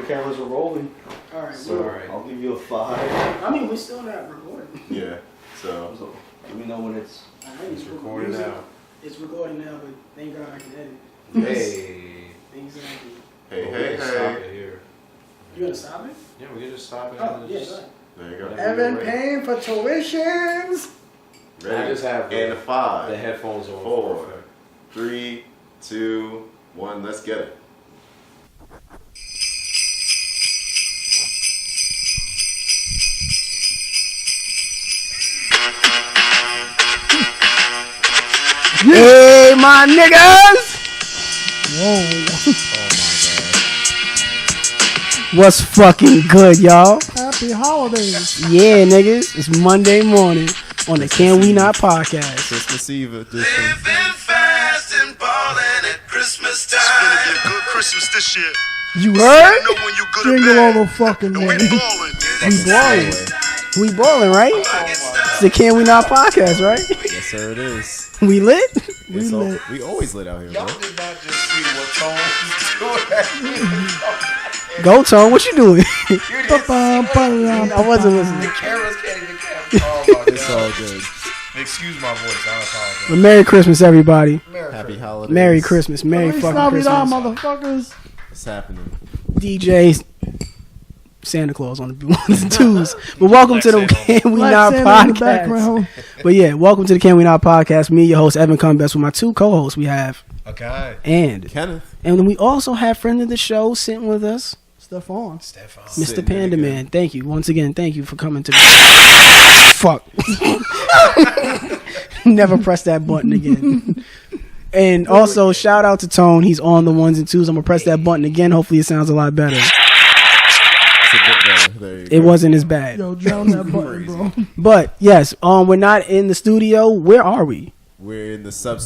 cameras are rolling. All right. So I'll give you a 5. I mean, we're still not recording. Yeah. So let me know when it's. It's recording now. It's recording now, but thank God I can edit. Hey. Exactly. Hey. Stop it here. You gonna stop it? Yeah, we can just stop it. Oh, yeah, go ahead. there you go. Evan paying for tuitions. Ready? I just have and a 5. The headphones on. 4, 3, 2, 1. Let's get it. Hey, my niggas! Whoa. What's fucking good, y'all? Happy holidays. Yeah, niggas. It's Monday morning on the Can We Not podcast. Christmas Eve edition. Living fast and balling at Christmas time. It's gonna be a good Christmas this year. You heard? Know when you good Jingle all the fucking and we way. balling. We balling, right? It's the Can We Not podcast, right? Yes, sir, it is. We lit? We always lit out here, bro. Y'all did not just see what Tone was doing. Go, Tone. What you doing? I wasn't listening. The cameras can't even capture. Oh my God. It's all good. Excuse my voice. I apologize. But Merry Christmas, everybody. Happy holidays. Merry Christmas. Merry fucking Christmas. motherfuckers. What's happening? DJ Santa Claus on the ones and twos. But welcome to the Can We Not podcast. But yeah, welcome to the Can We Not podcast. Me, your host, Evan Combest, with my two co-hosts. We have Akai and Kenneth. And we also have friend of the show sitting with us, Stephon. Mr. Panda Man. Thank you. Once again, thank you for coming to the fuck. Never press that button again. And also shout out to Tone. He's on the ones and twos. I'm gonna press that button again. Hopefully it sounds a lot better. It wasn't as bad. Yo, drown that button, bro. But yes, we're not in the studio. Where are we? We're in the sub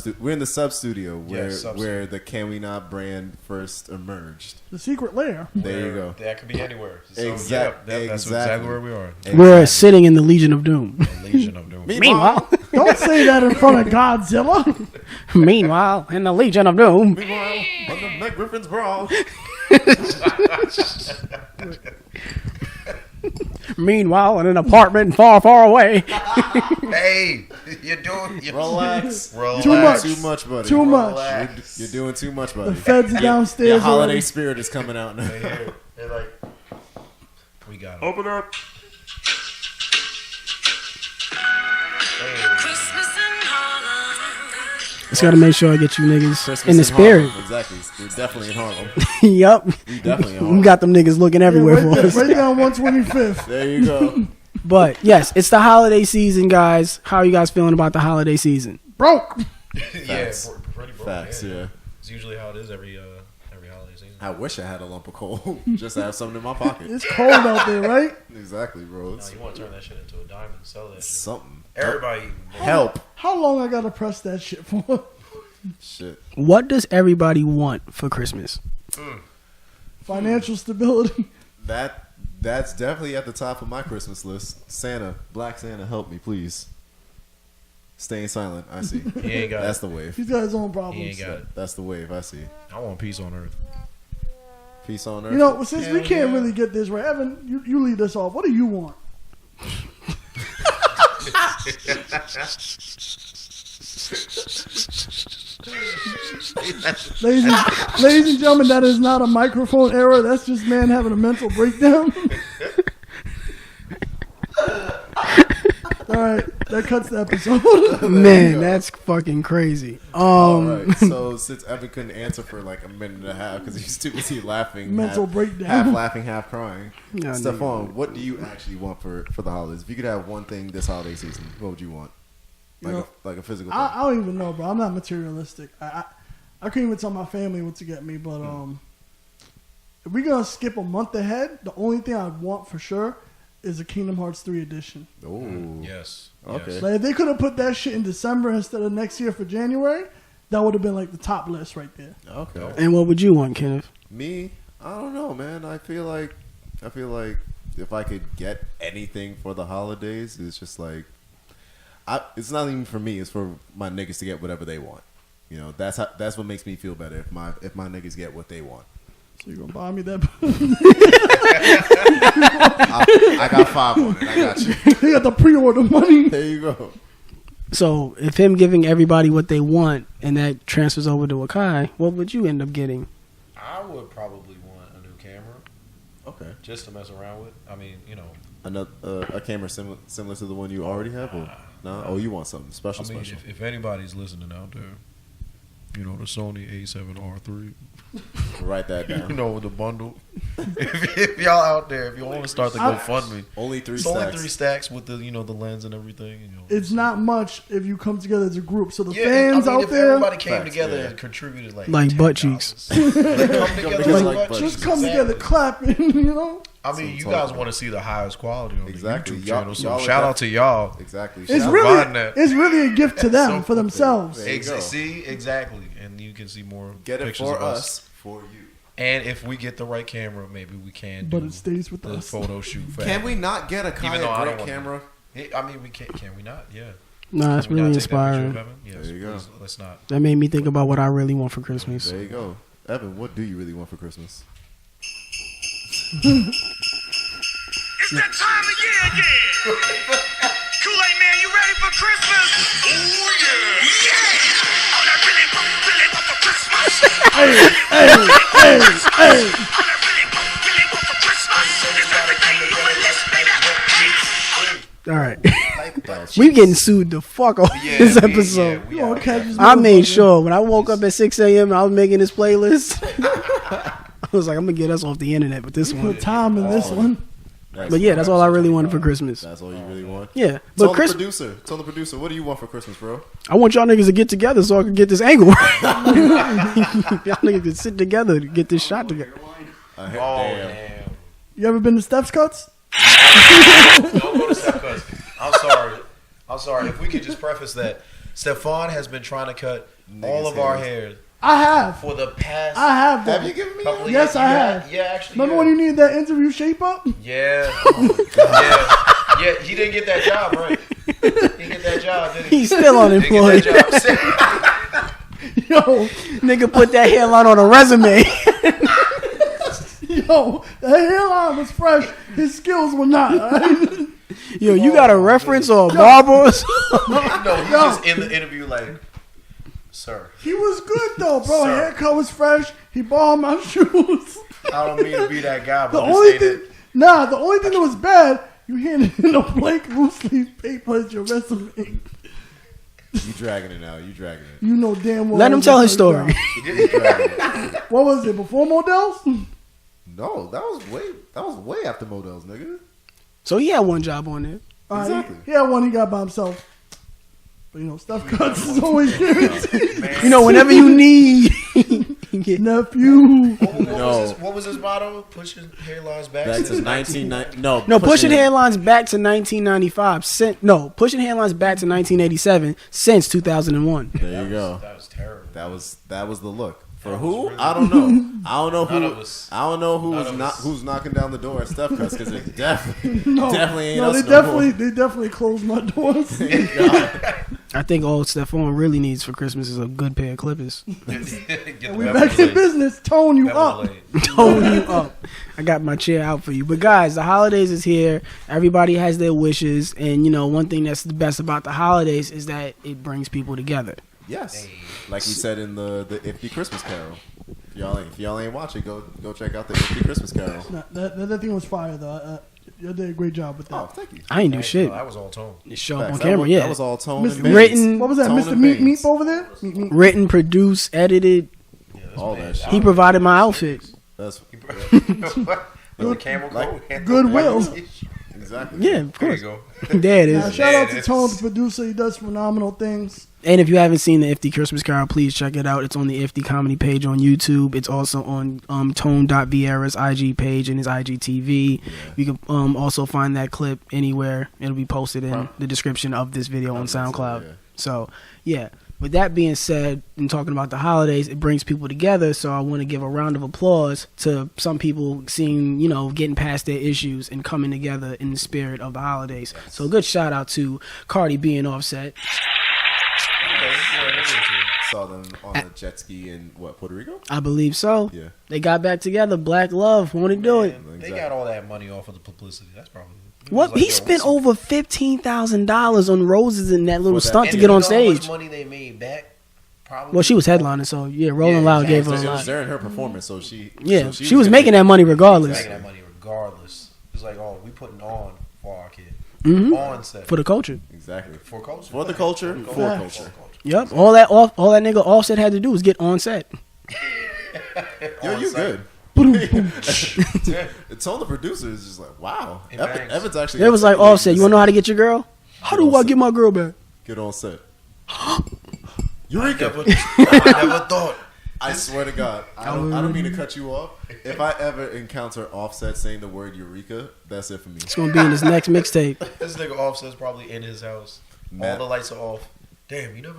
studio where the Can We Not brand first emerged. The secret lair. There you go. That could be anywhere. So, Exactly. That's exactly where we are. Exactly. We're sitting in the Legion of Doom. The Legion of Doom. Meanwhile, Don't say that in front of Godzilla. meanwhile, in the Legion of Doom. Meanwhile, on the Meg Griffin's brawl. Meanwhile, in an apartment far, far away. Hey, you're doing. Relax. Too much. Too much, buddy. Too much. You're doing too much, buddy. The feds are downstairs. Your holiday already. spirit is coming out now. They're like, we got it. Open up. Just gotta make sure I get you niggas Christmas in the spirit. Harlem. Exactly. We're definitely in Harlem. Yup. We definitely in Harlem. We got them niggas looking everywhere right, for us. right down 125th. There you go. But yes, it's the holiday season, guys. How are you guys feeling about the holiday season? Broke. Yeah, pretty broke. Facts, yeah. It's usually how it is every holiday season. I wish I had a lump of coal just to have something in my pocket. It's cold out there, right? Exactly, bro. No, It's you want to turn that shit into a diamond, sell that shit. something. Everybody, Help. How long I gotta press that shit for? Shit. What does everybody want for Christmas? Financial stability. That's definitely at the top of my Christmas list. Santa, Black Santa, help me, please. Staying silent, I see. He ain't got That's it. the wave. He's got his own He problems. ain't got it. That's the wave, I see. I want peace on earth. Peace on earth. You know, since we Hell can't yeah. really get this right, Evan, you lead us off. What do you want? Ladies and gentlemen, that is not a microphone error. That's just man having a mental breakdown. All right, that cuts the episode. Man, that's fucking crazy. All right, so since Evan couldn't answer for like a minute and a half because he's too busy laughing, Mental half breakdown. laughing, half crying. No, Stephon, what do you actually want for the holidays? If you could have one thing this holiday season, what would you want? Like a physical thing. I don't even know, bro. I'm not materialistic. I couldn't even tell my family what to get me, but if we're gonna skip a month ahead, the only thing I want for sure is a Kingdom Hearts 3 edition. Oh, Yes. Okay. Yes. Like if they could have put that shit in December instead of next year for January, that would have been like the top list right there. Okay. And what would you want, Kenneth? Me, I don't know, man. I feel like if I could get anything for the holidays, it's just like, it's not even for me. It's for my niggas to get whatever they want. You know, that's what makes me feel better if my niggas get what they want. So you gonna buy me that? I got 5 on it. I got you. They got the pre-order money. There you go. So if him giving everybody what they want and that transfers over to Akai, what would you end up getting? I would probably want a new camera Okay. just to mess around with. I mean, you know. Another a camera similar to the one you already have, or no? Oh, you want something special? I mean, Special. if anybody's listening out there, you know, the Sony A7R3. Write that down. You know, the bundle. if y'all out there, if you want to start the GoFundMe, Only 3 it's stacks. only 3 stacks with the the lens and everything. You know, It's not much if you come together as a group. So the yeah, fans I mean, out if there, everybody came Facts, together yeah. and contributed like butt $10, cheeks. they come together Like like butt just cheeks. come together clapping. You know, I mean, you Some guys talk. want to see the highest quality on Exactly. the YouTube Y'all- channel, so y'all shout are out to y'all. Exactly. it's Shout- providing really that. it's really a gift to them So for themselves. There you go. See, exactly, and you can see more Get it pictures for of us, for you. And if we get the right camera, maybe we can But do it stays with the us. photo shoot. For Can we not get a Even though I great don't want camera? I mean, we can we not? Yeah. Nah, it's Can we really not take that picture inspiring. of Evan? Yes, There you go. please, let's not. That made me think about what I really want for Christmas. There you go. Evan, what do you really want for Christmas? It's that time of year again. Kool-Aid man, you ready for Christmas? Oh yeah. Yeah. Oh, that really want for Christmas. Hey, Oh, that really want for Christmas. Is everything you want list, baby? All right. That was We getting sued the fuck off this episode. you gonna catch this I made motherfucker. sure when I woke up at 6 a.m. and I was making this playlist, I was like, I'm going to get us off the internet with this one. Put time in this one. But yeah, that's all I really wanted for Christmas. That's all you really want? Yeah. Tell But the Chris, producer. Tell the producer. What do you want for Christmas, bro? I want y'all niggas to get together so I can get this angle. y'all niggas can sit together to get this shot together. Oh Damn. damn! You ever been to Steph's Cuts? Don't go to Steph Cuts. I'm sorry. If we could just preface that, Stephon has been trying to cut all of our hair I have. for the past I have that. Have you given me couple of Yes, years. I have. Yeah, actually. Remember yeah. when you needed that interview shape up? Yeah. Yeah. He didn't get that job, right? He didn't get that job, did he? He's still Didn't unemployed. get that job. Yo, Nigga put that hairline on a resume. yo, the hairline was fresh. His skills were not. Right? Yo, you got a reference or a barber or something? No, he's just in the interview like, sir, He was good though, bro. Sir. Haircut was fresh. He bought my shoes. I don't mean to be that guy, The but this only ain't thing, it. the only thing that was bad, you handed in a blank loose leaf paper as your resume. You dragging it now. You dragging it. You know damn well. Let him tell his story. You dragging it. What was it? Before Models? No, that was way after Models, nigga. So he had one job on there. Exactly. He had one he got by himself. But you know, Steph Cuts is always guaranteed. You know, whenever you need. Nephew. What was his motto? Pushing hairlines back Back since to 1990. No, No, pushing hairlines back to 1995. Pushing hairlines back to 1987 since 2001. There you go. That was terrible. That was the look. For That who? was really- I don't know. I don't know None who. of us- I don't know none of us- who's knocking down the door at Steph Cuts because it definitely ain't No, us. they definitely closed my doors. I think all Stephon really needs for Christmas is a good pair of clippers. And we back to business. Tone you up. Tone you up. I got my chair out for you. But guys, the holidays is here. Everybody has their wishes. And, you know, one thing that's the best about the holidays is that it brings people together. Yes, like we said in the Ifty Christmas Carol. If y'all ain't watch it, go check out the Ifty Christmas Carol. Nah, that thing was fire, though. You did a great job with that. Oh, thank you. I ain't do shit. That was all tone. It show up on Facts. camera, That yeah. was all tone Mr. and Baines. Written- What was that, Tone Mr. and Meat Baines. over there? Meat. Written, produced, edited. All that shit. He provided my outfit. That's The camel coat. Goodwill. exactly. Yeah, of There you course. go. There it Now, is. shout out it to is. Tone, the producer. He does phenomenal things. And if you haven't seen the Ifty Christmas Carol, please check it out. It's on the Ifty Comedy page on YouTube. It's also on Tone.Vieira's IG page and his IGTV. You can also find that clip anywhere. It'll be posted in the description of this video on SoundCloud. yeah. So, yeah. With that being said, and talking about the holidays, it brings people together. So I want to give a round of applause to some people seeing, you know, getting past their issues and coming together in the spirit of the holidays. So a good shout out to Cardi and Offset. saw them on a jet ski in Puerto Rico? I believe so. Yeah. They got back together. Black love. Want to do it. They got all that money off of the publicity. That's probably What he spent over $15,000 on roses in that little stunt to and get you on know how much stage. money they made back? Probably. Well, she was headlining, so yeah, Rolling Loud gave her a It was lot. during her performance, so she She was making that money regardless. making that money regardless. It's like, oh, we putting on for our kid. Mhm. On set. For the culture. Exactly. For culture. For the culture. For culture. Yep. All that nigga Offset had to do was get on set. Yo, you set. good. It's all the producers just like, wow. It bangs. Evan's actually. It was like Offset. You wanna know how to get your girl? How do I get my girl back? Get on set. I Eureka! never thought. I swear to God, I don't mean to cut you off. If I ever encounter Offset saying the word Eureka, that's it for me. It's gonna be in his next mixtape. This nigga Offset's probably in his house. Man. All the lights are off. Damn, you never.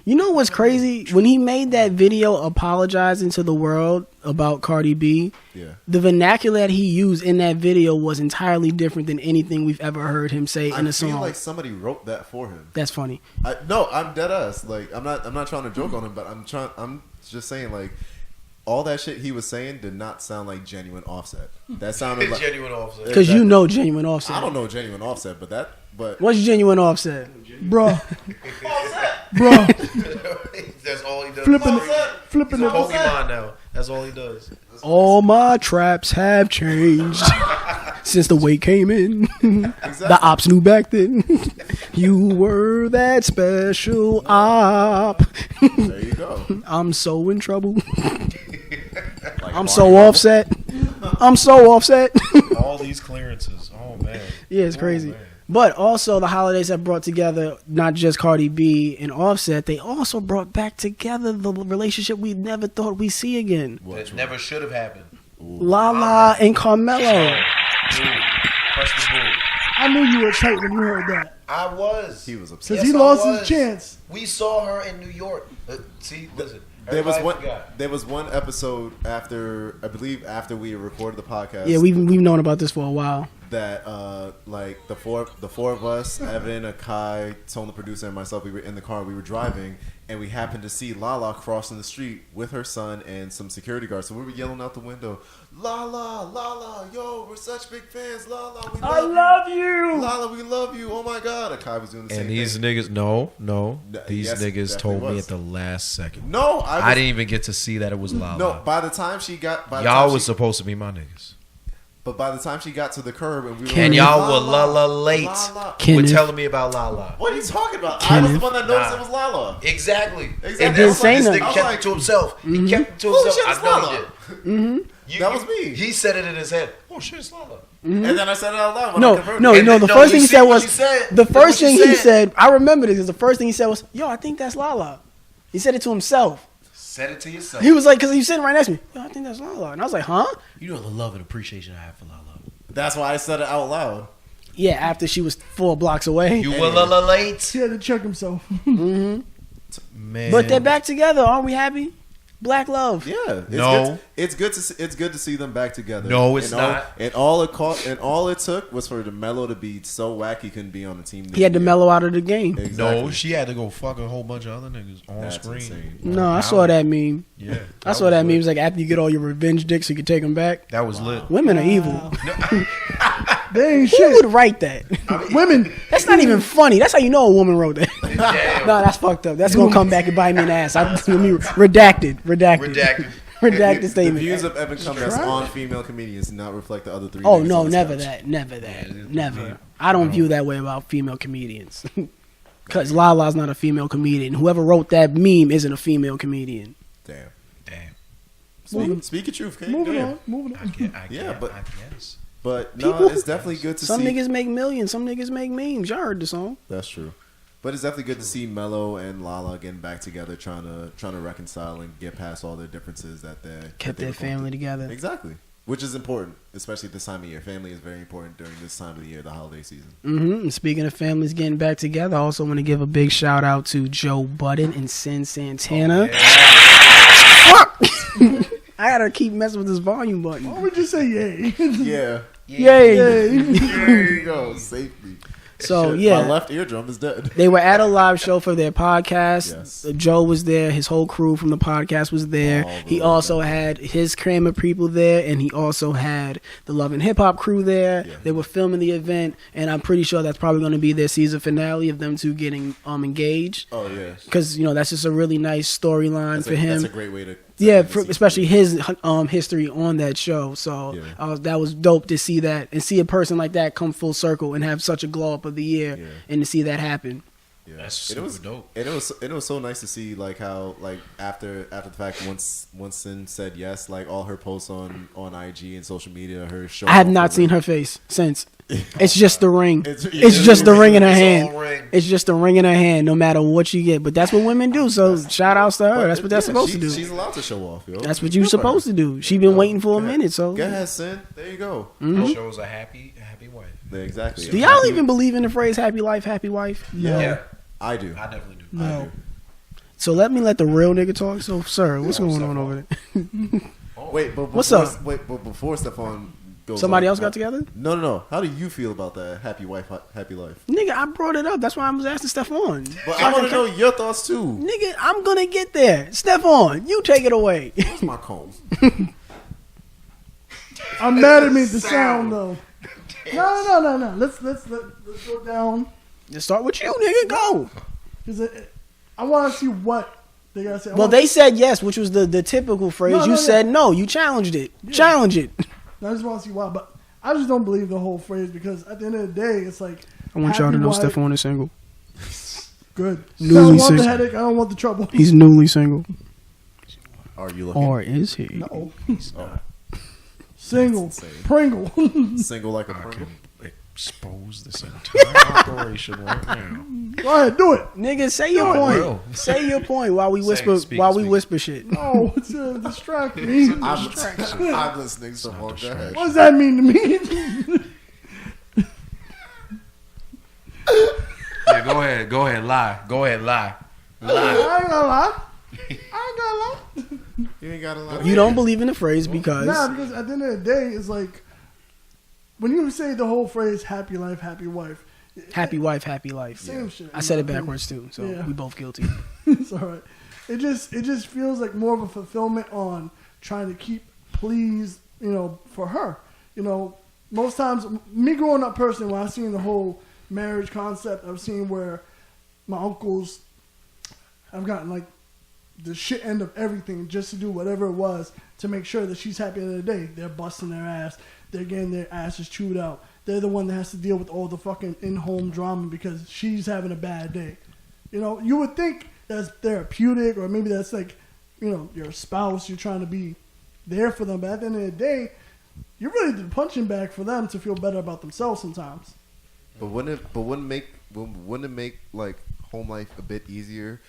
You know what's crazy? When he made that video apologizing to the world about Cardi B, Yeah. the vernacular that he used in that video was entirely different than anything we've ever heard him say in I a feel song. like somebody wrote that for him. That's funny. No, I'm dead ass. Like I'm not trying to joke on him, but I'm just saying like all that shit he was saying did not sound like genuine Offset. That sounded like Genuine Offset. Because you know genuine Offset. I don't know genuine Offset, but What's genuine Offset? Bruh. That's all he does. Flipping He's a it. Pokemon now. That's all he does. All my traps have changed since the weight came in. The ops knew back then. You were that special op. there you go. I'm so in trouble. Like I'm so offset. I'm so offset. All these clearances. Oh man. Yeah, it's crazy. But also, the holidays have brought together not just Cardi B and Offset. They also brought back together the relationship we never thought we'd see again. That never should have happened. Lala and Carmelo. Press the bull. I knew you were tight when you heard that. I was. He was upset. Because Yes, he I lost was. his chance. We saw her in New York. See, listen. There was everybody one. forgot. There was one episode after after we recorded the podcast. Yeah, we've known about this for a while. That like the four of us, Evan, Akai, Tone the producer, and myself, we were in the car. We were driving, and we happened to see Lala crossing the street with her son and some security guards. So we were yelling out the window, "Lala, Lala, yo, we're such big fans, Lala, we love you, Lala, we love you. Oh my God!" Akai was doing the same And these thing. niggas, no, these Yes, niggas definitely told me was. at the last second. No, I didn't even get to see that it was Lala. No, by the time she got, Y'all was supposed to be my niggas. But by the time she got to the curb and we were Kenneth. like, Y'all were Lala late. Lala. Kenneth. With telling me about Lala. What are you talking about? I Kenneth. was the one that noticed Nah. it was Lala. Exactly. Exactly. And didn't this say nothing. nigga I was kept like, it to himself. He kept it to "Oh, himself. shit, I it's know Lala." he did. That was me. He said it in his head. Oh shit, it's Lala. And then I said it out loud when I No, confirmed no, it. no. The no, first you thing he see said what was you said? the Look first what you thing he said. said. I remember this because the first thing he said was, "Yo, I think that's Lala." He said it to himself. Said it to yourself. He was like, because he was sitting right next to me. Yo, I think that's Lala, and I was like, "Huh?" You know the love and appreciation I have for Lala. That's why I said it out loud. Yeah, after she was 4 blocks away. You were Lala late. He had to check himself. Man. But they're back together. Aren't we happy? Black love. Yeah. No. It's good to see them back together. No, it's And all- not. And all it took was for the Mello to be so whack he couldn't be on the team. He had to mellow out of the game. Exactly. No, she had to go fuck a whole bunch of other niggas on That's screen. insane. No, I saw that meme. Yeah. I saw that was meme. It lit. was like after you get all your revenge dicks, you can take them back. That was lit. Women are evil. They ain't Who shit. would write that? Women. That's not even funny. That's how you know a woman wrote that. Damn. No, that's fucked up. That's gonna come back and bite me in the ass. Let me redacted. Redacted. Redacted The statement. views of Evan Combest on female comedians do not reflect the other three. Oh niggas no, on this never couch. that. Never that. Never. I don't view that way about female comedians. Because Lala's not a female comedian. Whoever wrote that meme isn't a female comedian. Damn. Damn. Speak your truth, King. Moving Damn. on. Moving on. Yeah, but- I guess. But no, People- it's definitely good to Some see. niggas make millions. Some niggas make memes. Y'all heard the song. That's true. But it's definitely good to see Mello and Lala getting back together, trying to reconcile and get past all their differences that they Kept that they their were going family through. together. Exactly, which is important, especially at this time of year. Family is very important during this time of the year, the holiday season. And speaking of families getting back together, I also want to give a big shout out to Joe Budden and Sin Santana. Fuck! I gotta keep messing with this volume Why button. would you say yay? Yeah, Yay! there you go, safety. So Shit, yeah, my left eardrum is dead. they were at a live show for their podcast. Yes. Joe was there. His whole crew from the podcast was there. All He the also way had his Kramer people there, and he also had the Love and Hip Hop crew there. Yeah. They were filming the event, and I'm pretty sure that's probably going to be their season finale of them two getting engaged. Oh yeah, Because that's just a really nice storyline for him. That's a great way to Yeah, end the season. especially his history on that show. So Yeah. that was dope to see that and see a person like that come full circle and have such a glow up of the year, Yeah. and to see that happen. Yeah. That's And super dope. And it was so nice to see like how like after the fact once Sin said yes, like all her posts on IG and social media, her show. I have not seen her face since. It's just the ring. It's just the ring in her It's hand. all ring. It's just the ring in her hand, no matter what you get. But that's what women do. So shout outs to her. That's what they're supposed to do. She's allowed to show off, yo. That's what you're supposed to do. She been waiting for a minute. So Go ahead, Sin. There you go. Mm-hmm. Shows a happy wife. Yeah, exactly. do y'all even believe in the phrase "happy life, happy wife"? No. Yeah, I do. I definitely do. No. So let the real nigga talk. So, sir, what's going on over there? Wait, but What's before, up? Wait, but before Stephon goes Somebody on, else got together? No. How do you feel about that happy wife, happy life? Nigga, I brought it up. That's why I was asking Stephon. But I want to know your thoughts too. Nigga, I'm gonna get there. Stephon, you take it away. Where's my comb? I'm mad at me at the sound though. No. Let's go down Let's start with you, nigga. Go. because I want to see what they gotta say. Well, they said yes, which was the typical phrase. No, you no, said no. You challenged it. Yeah. Challenge it. I just want to see why, but I just don't believe the whole phrase because at the end of the day, it's like I want y'all to happy know wife- Stephon is single. Good. I Newly don't want single. the headache. I don't want the trouble. He's newly single. Are you looking Or is he? No. Oh, Single. insane. Pringle. single like a I Pringle? can expose this entire operation right now. Go ahead, do it. Nigga, say your I point. will. Say your point while we whisper. speak, while we speak. whisper shit. No, it's a distract me. I'm listening, Stephon. Go ahead. What does that mean to me? Yeah, go ahead, lie. I ain't gonna lie. You ain't got a lot. You don't believe in the phrase because Nah, because at the end of the day, it's like when you say the whole phrase "happy life, happy wife," happy wife, happy life. same shit. I said it backwards too, so Yeah. we both guilty. It's all right. It just feels like more of a fulfillment on trying to please, for her. Most times, me growing up personally, when I seen the whole marriage concept, I've seen where my uncles have gotten like the shit end of everything just to do whatever it was to make sure that she's happy at the end of the day. They're busting their ass. They're getting their asses chewed out. They're the one that has to deal with all the fucking in-home drama because she's having a bad day. You would think that's therapeutic or maybe that's like, your spouse, you're trying to be there for them. But at the end of the day, you're really the punching bag for them to feel better about themselves sometimes. But wouldn't it make like home life a bit easier?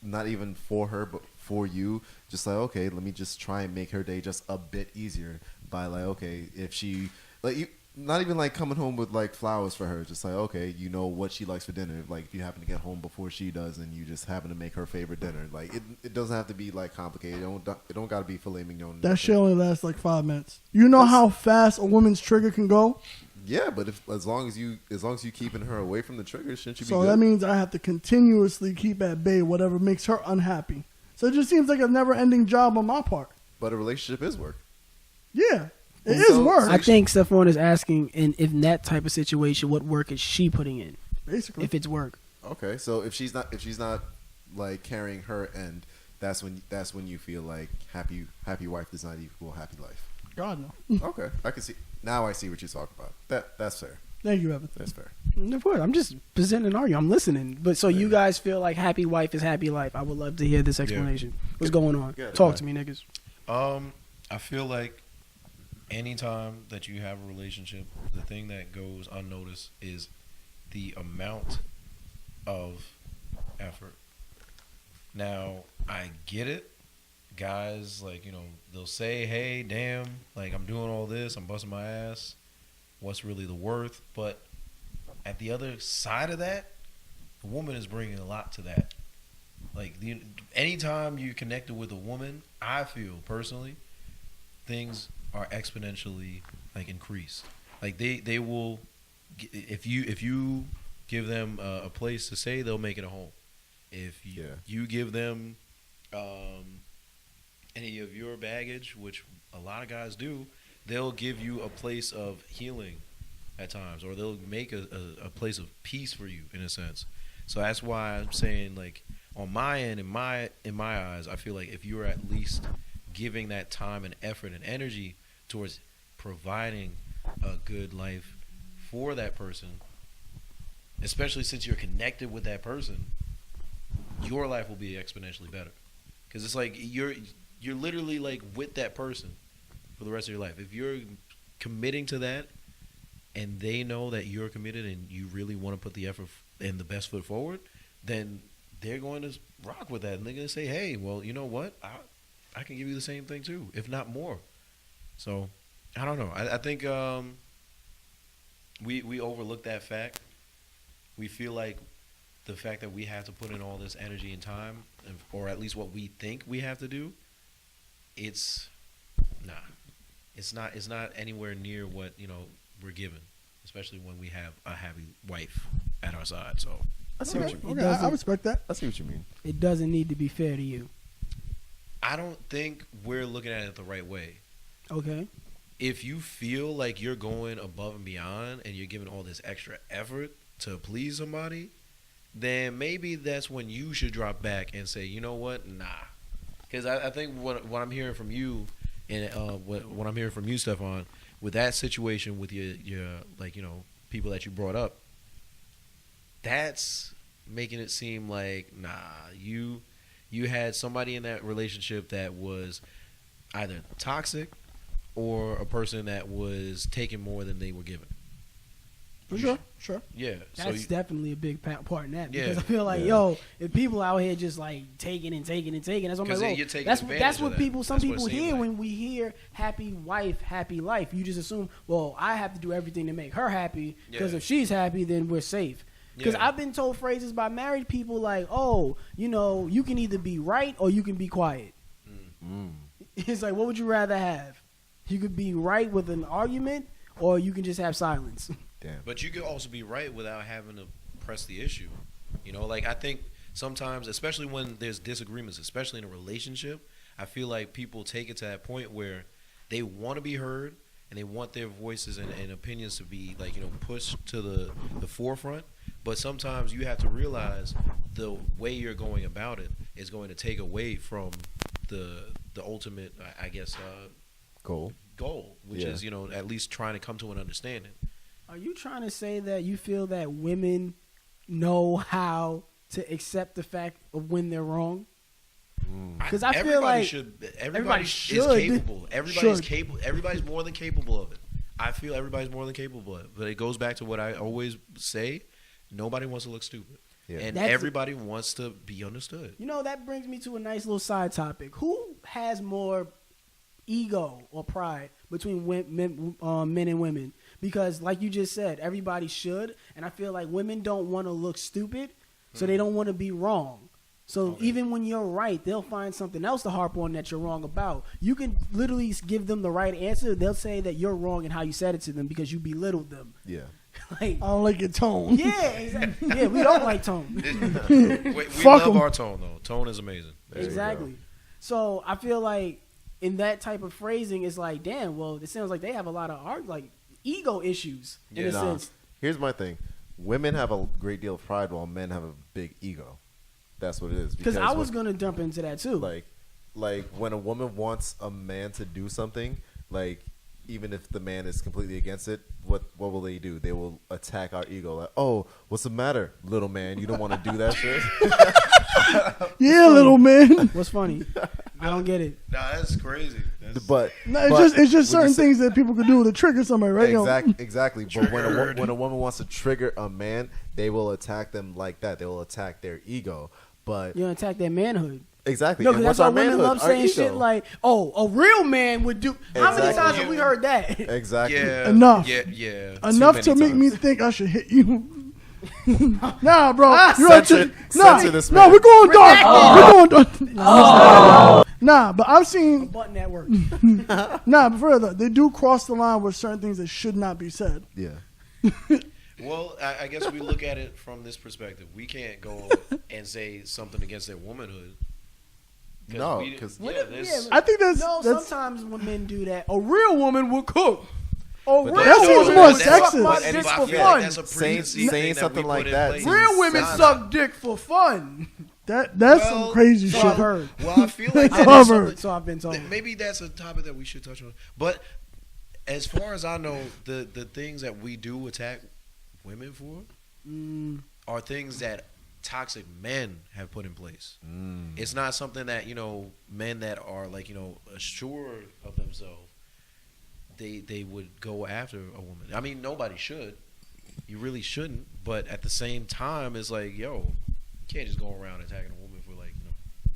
Not even for her, but for you. Just like, okay, let me just try and make her day just a bit easier by like, okay, if she like you, not even like coming home with like flowers for her. Just like, okay, you know what she likes for dinner. Like if you happen to get home before she does, and you just happen to make her favorite dinner. Like it doesn't have to be like complicated. It don't got to be filet mignon. That shit only lasts like 5 minutes. You know how fast a woman's trigger can go? Yeah, but as long as you keeping her away from the trigger, shouldn't you be So good? that means I have to continuously keep at bay whatever makes her unhappy. So it just seems like a never-ending job on my part. But a relationship is work. Yeah, it is So- work, I think Stephon is asking, in that type of situation, what work is she putting in? basically. If it's work, Okay, so if she's not like carrying her end, that's when you feel like happy wife does not equal happy life. God no. Okay, I can see now. I see what you're talking about. That's fair. Thank you, Evan. That's fair. of course, I'm just presenting an argument. I'm listening. But so you guys feel like happy wife is happy life? I would love to hear this explanation. What's going on? Yeah. Talk to me, niggas. I feel like anytime that you have a relationship, the thing that goes unnoticed is the amount of effort. Now, I get it. Guys, like, they'll say, hey, damn, like, I'm doing all this, I'm busting my ass. What's really the worth? But at the other side of that, a woman is bringing a lot to that. Like, anytime you connected with a woman, I feel personally, things are exponentially like increased. Like they will, if you give them a place to stay, they'll make it a home. If you give them any of your baggage, which a lot of guys do, they'll give you a place of healing at times, or they'll make a place of peace for you in a sense. So that's why I'm saying, like, on my end, in my eyes, I feel like if you're at least giving that time and effort and energy towards providing a good life for that person, especially since you're connected with that person, your life will be exponentially better. Because it's like you're literally like with that person for the rest of your life. If you're committing to that and they know that you're committed and you really want to put the effort and the best foot forward, then they're going to rock with that. And they're going to say, hey, well, you know what? I can give you the same thing too, if not more. So, I don't know. I think we overlook that fact. We feel like the fact that we have to put in all this energy and time, or at least what we think we have to do, it's not anywhere near what, you know, we're given, especially when we have a happy wife at our side. So I see what you mean. Okay, I respect that. I see what you mean. It doesn't need to be fair to you. I don't think we're looking at it the right way. Okay. If you feel like you're going above and beyond and you're giving all this extra effort to please somebody, then maybe that's when you should drop back and say, you know what, nah. Because I think what I'm hearing from you, and what I'm hearing from you, Stephon, with that situation with your like, you know, people that you brought up, that's making it seem like, nah, you had somebody in that relationship that was either toxic or a person that was taking more than they were given. For sure. Yeah. That's definitely a big part in that. Yeah. Because I feel like, if people out here just like taking and taking and taking, that's what I'm like, you're taking that's advantage what of people, some that. That's people what it hear seems when we hear happy wife, happy life. You just assume, well, I have to do everything to make her happy because Yeah. if she's happy, then we're safe. Because Yeah. I've been told phrases by married people like, oh, you know, you can either be right or you can be quiet. It's like, what would you rather have? You could be right with an argument or you can just have silence. Damn. But you could also be right without having to press the issue. You know, like I think sometimes, especially when there's disagreements, especially in a relationship, I feel like people take it to that point where they want to be heard and they want their voices and opinions to be, like, you know, pushed to the forefront. But sometimes you have to realize the way you're going about it is going to take away from the ultimate, I guess, goal, which is, you know, at least trying to come to an understanding. Are you trying to say that you feel that women know how to accept the fact of when they're wrong? Because I feel like everybody should. is capable. Everybody's Should. capable. Everybody's more than capable of it. I feel everybody's more than capable of it. But it goes back to what I always say: nobody wants to look stupid, and everybody wants to be understood. You know, that brings me to a nice little side topic. Who has more ego or pride between men and women? Because, like you just said, everybody should, and I feel like women don't want to look stupid, so they don't want to be wrong. So even when you're right, they'll find something else to harp on that you're wrong about. You can literally give them the right answer. They'll say that you're wrong in how you said it to them because you belittled them. Yeah. Like, I don't like your tone. yeah, exactly. Yeah, we don't like tone. we love our tone, though. Tone is amazing. Exactly. So I feel like in that type of phrasing, it's like, damn, well, it sounds like they have a lot of ego issues in a sense. Here's my thing. Women have a great deal of pride while men have a big ego. That's what it is. Because I was going to jump into that too. Like when a woman wants a man to do something, like even if the man is completely against it, what will they do? They will attack our ego. Like, oh, what's the matter, little man? You don't want to do that shit? Yeah, little man. What's funny? I don't get it. Nah, that's crazy. But it's just certain things that people could do to trigger somebody, right? Exactly. But when a woman wants to trigger a man, they will attack them like that. They will attack their ego. But you attack their manhood. Exactly. No, and because that's why women love saying shit like, "Oh, a real man would do." How many times have we heard that? Exactly. Yeah. Enough. Yeah. Enough to make me think I should hit you. Nah, bro. Censor this man. No, we're going dark. We're going dark. Nah, but I've seen. Button network. Nah, but further, they do cross the line with certain things that should not be said. Yeah. Well, I guess we look at it from this perspective. We can't go and say something against their womanhood. No, because I think that's sometimes when men do that, a real woman would cook. that seems more sexist. Dick I for feel fun. like that's a Saying preconceived thing that something we like put in that place. seems- Real women Nah. suck dick for fun. That's some crazy So shit. I've heard. Well, I feel like that I've is heard. something, So I've been told. maybe that's a topic that we should touch on. But as far as I know, the things that we do attack women for are things that toxic men have put in place. It's not something that, men that are like, assured of themselves, they would go after a woman. I mean, nobody should. You really shouldn't. But at the same time, it's like, yo, you can't just go around attacking a woman for like,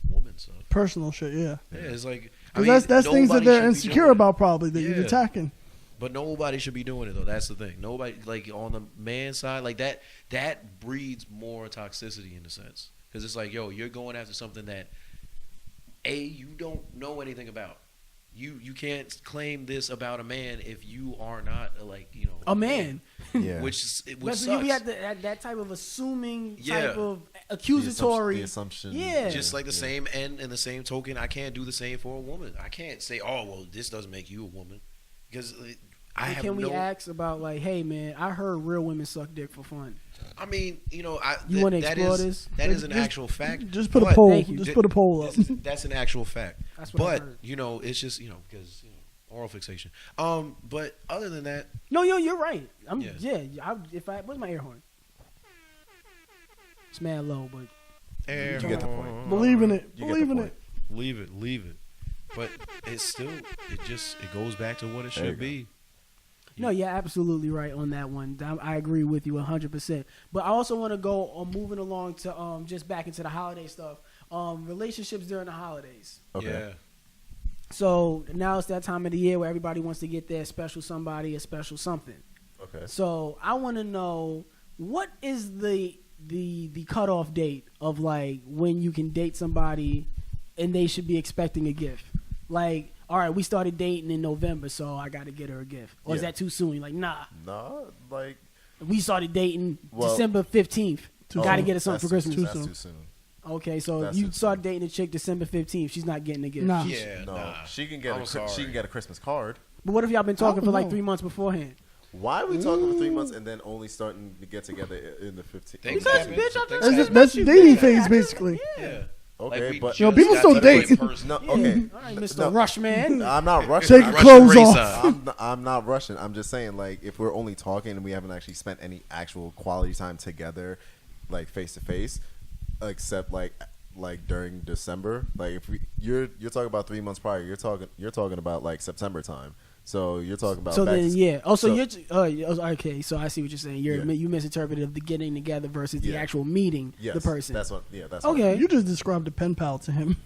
woman stuff. Personal shit, yeah. Yeah, it's like, Because that's things that nobody they're should be insecure doing it. about, probably that you're Yeah. attacking. But nobody should be doing it though. That's the thing. Nobody, like on the man side, like that breeds more toxicity in a sense. Because it's like, yo, you're going after something that you don't know anything about. You can't claim this about a man if you are not A man. Yeah. Which But so you be at that type of assuming type Yeah. of accusatory. The assumption. Yeah. just like the same end and the same token, I can't do the same for a woman. I can't say, oh well, this doesn't make you a woman, because I have Can we no. ask about like, hey man, I heard real women suck dick for fun. I mean, You want to explore this? That is an actual fact. Just put a but- poll. Thank you. Just put a poll up. That's an actual fact. That's what I But heard. it's just because oral fixation. But other than that, No, you're right. Yes. Where's my air horn? It's mad low, but you get the point. Believe in it. You get the Believe in point. it. leave it. But it's still, it goes back to what it There you should go. be. no, you're absolutely right on that one. I agree with you 100%. But I also want to go on moving along to just back into the holiday stuff. Relationships during the holidays. Okay. Yeah. So now it's that time of the year where everybody wants to get their special somebody, a special something. Okay. So I want to know, what is the cutoff date of like when you can date somebody and they should be expecting a gift? Like, all right, we started dating in November, so I got to get her a gift. Or is Yeah. that too soon? You're like, nah, Nah, like we started dating Well- December 15th. Got to get her something for that's Christmas. That's too soon. Okay, so That's you too started dating a chick December 15th. She's not getting a gift. Nah. Yeah. No, Nah. she can get I'm sorry. she can get a Christmas card. But what if y'all been talking don't for like know. 3 months beforehand? Why are we talking for 3 months and then only starting to get together in the 15th? Things Because, happen. bitch, I Things just- happen. That's dating phase, basically. Yeah. Okay, we but just Yo, people got still together in date. person. no, okay. All right, Mr. No. Rush Man. I'm not rushing. Take I'm, your clothes Russian off. Racer. I'm not rushing. I'm just saying, like, if we're only talking and we haven't actually spent any actual quality time together, like face to face, except like during December, like if you're talking about 3 months prior, you're talking about like September time. So you're talking about So back then, to- yeah. Oh, so so- you're okay. So I see what you're saying. Yeah. You misinterpreted the getting together versus the Yeah. actual meeting yes, the person. That's what. Yeah, that's Okay. You just described a pen pal to him.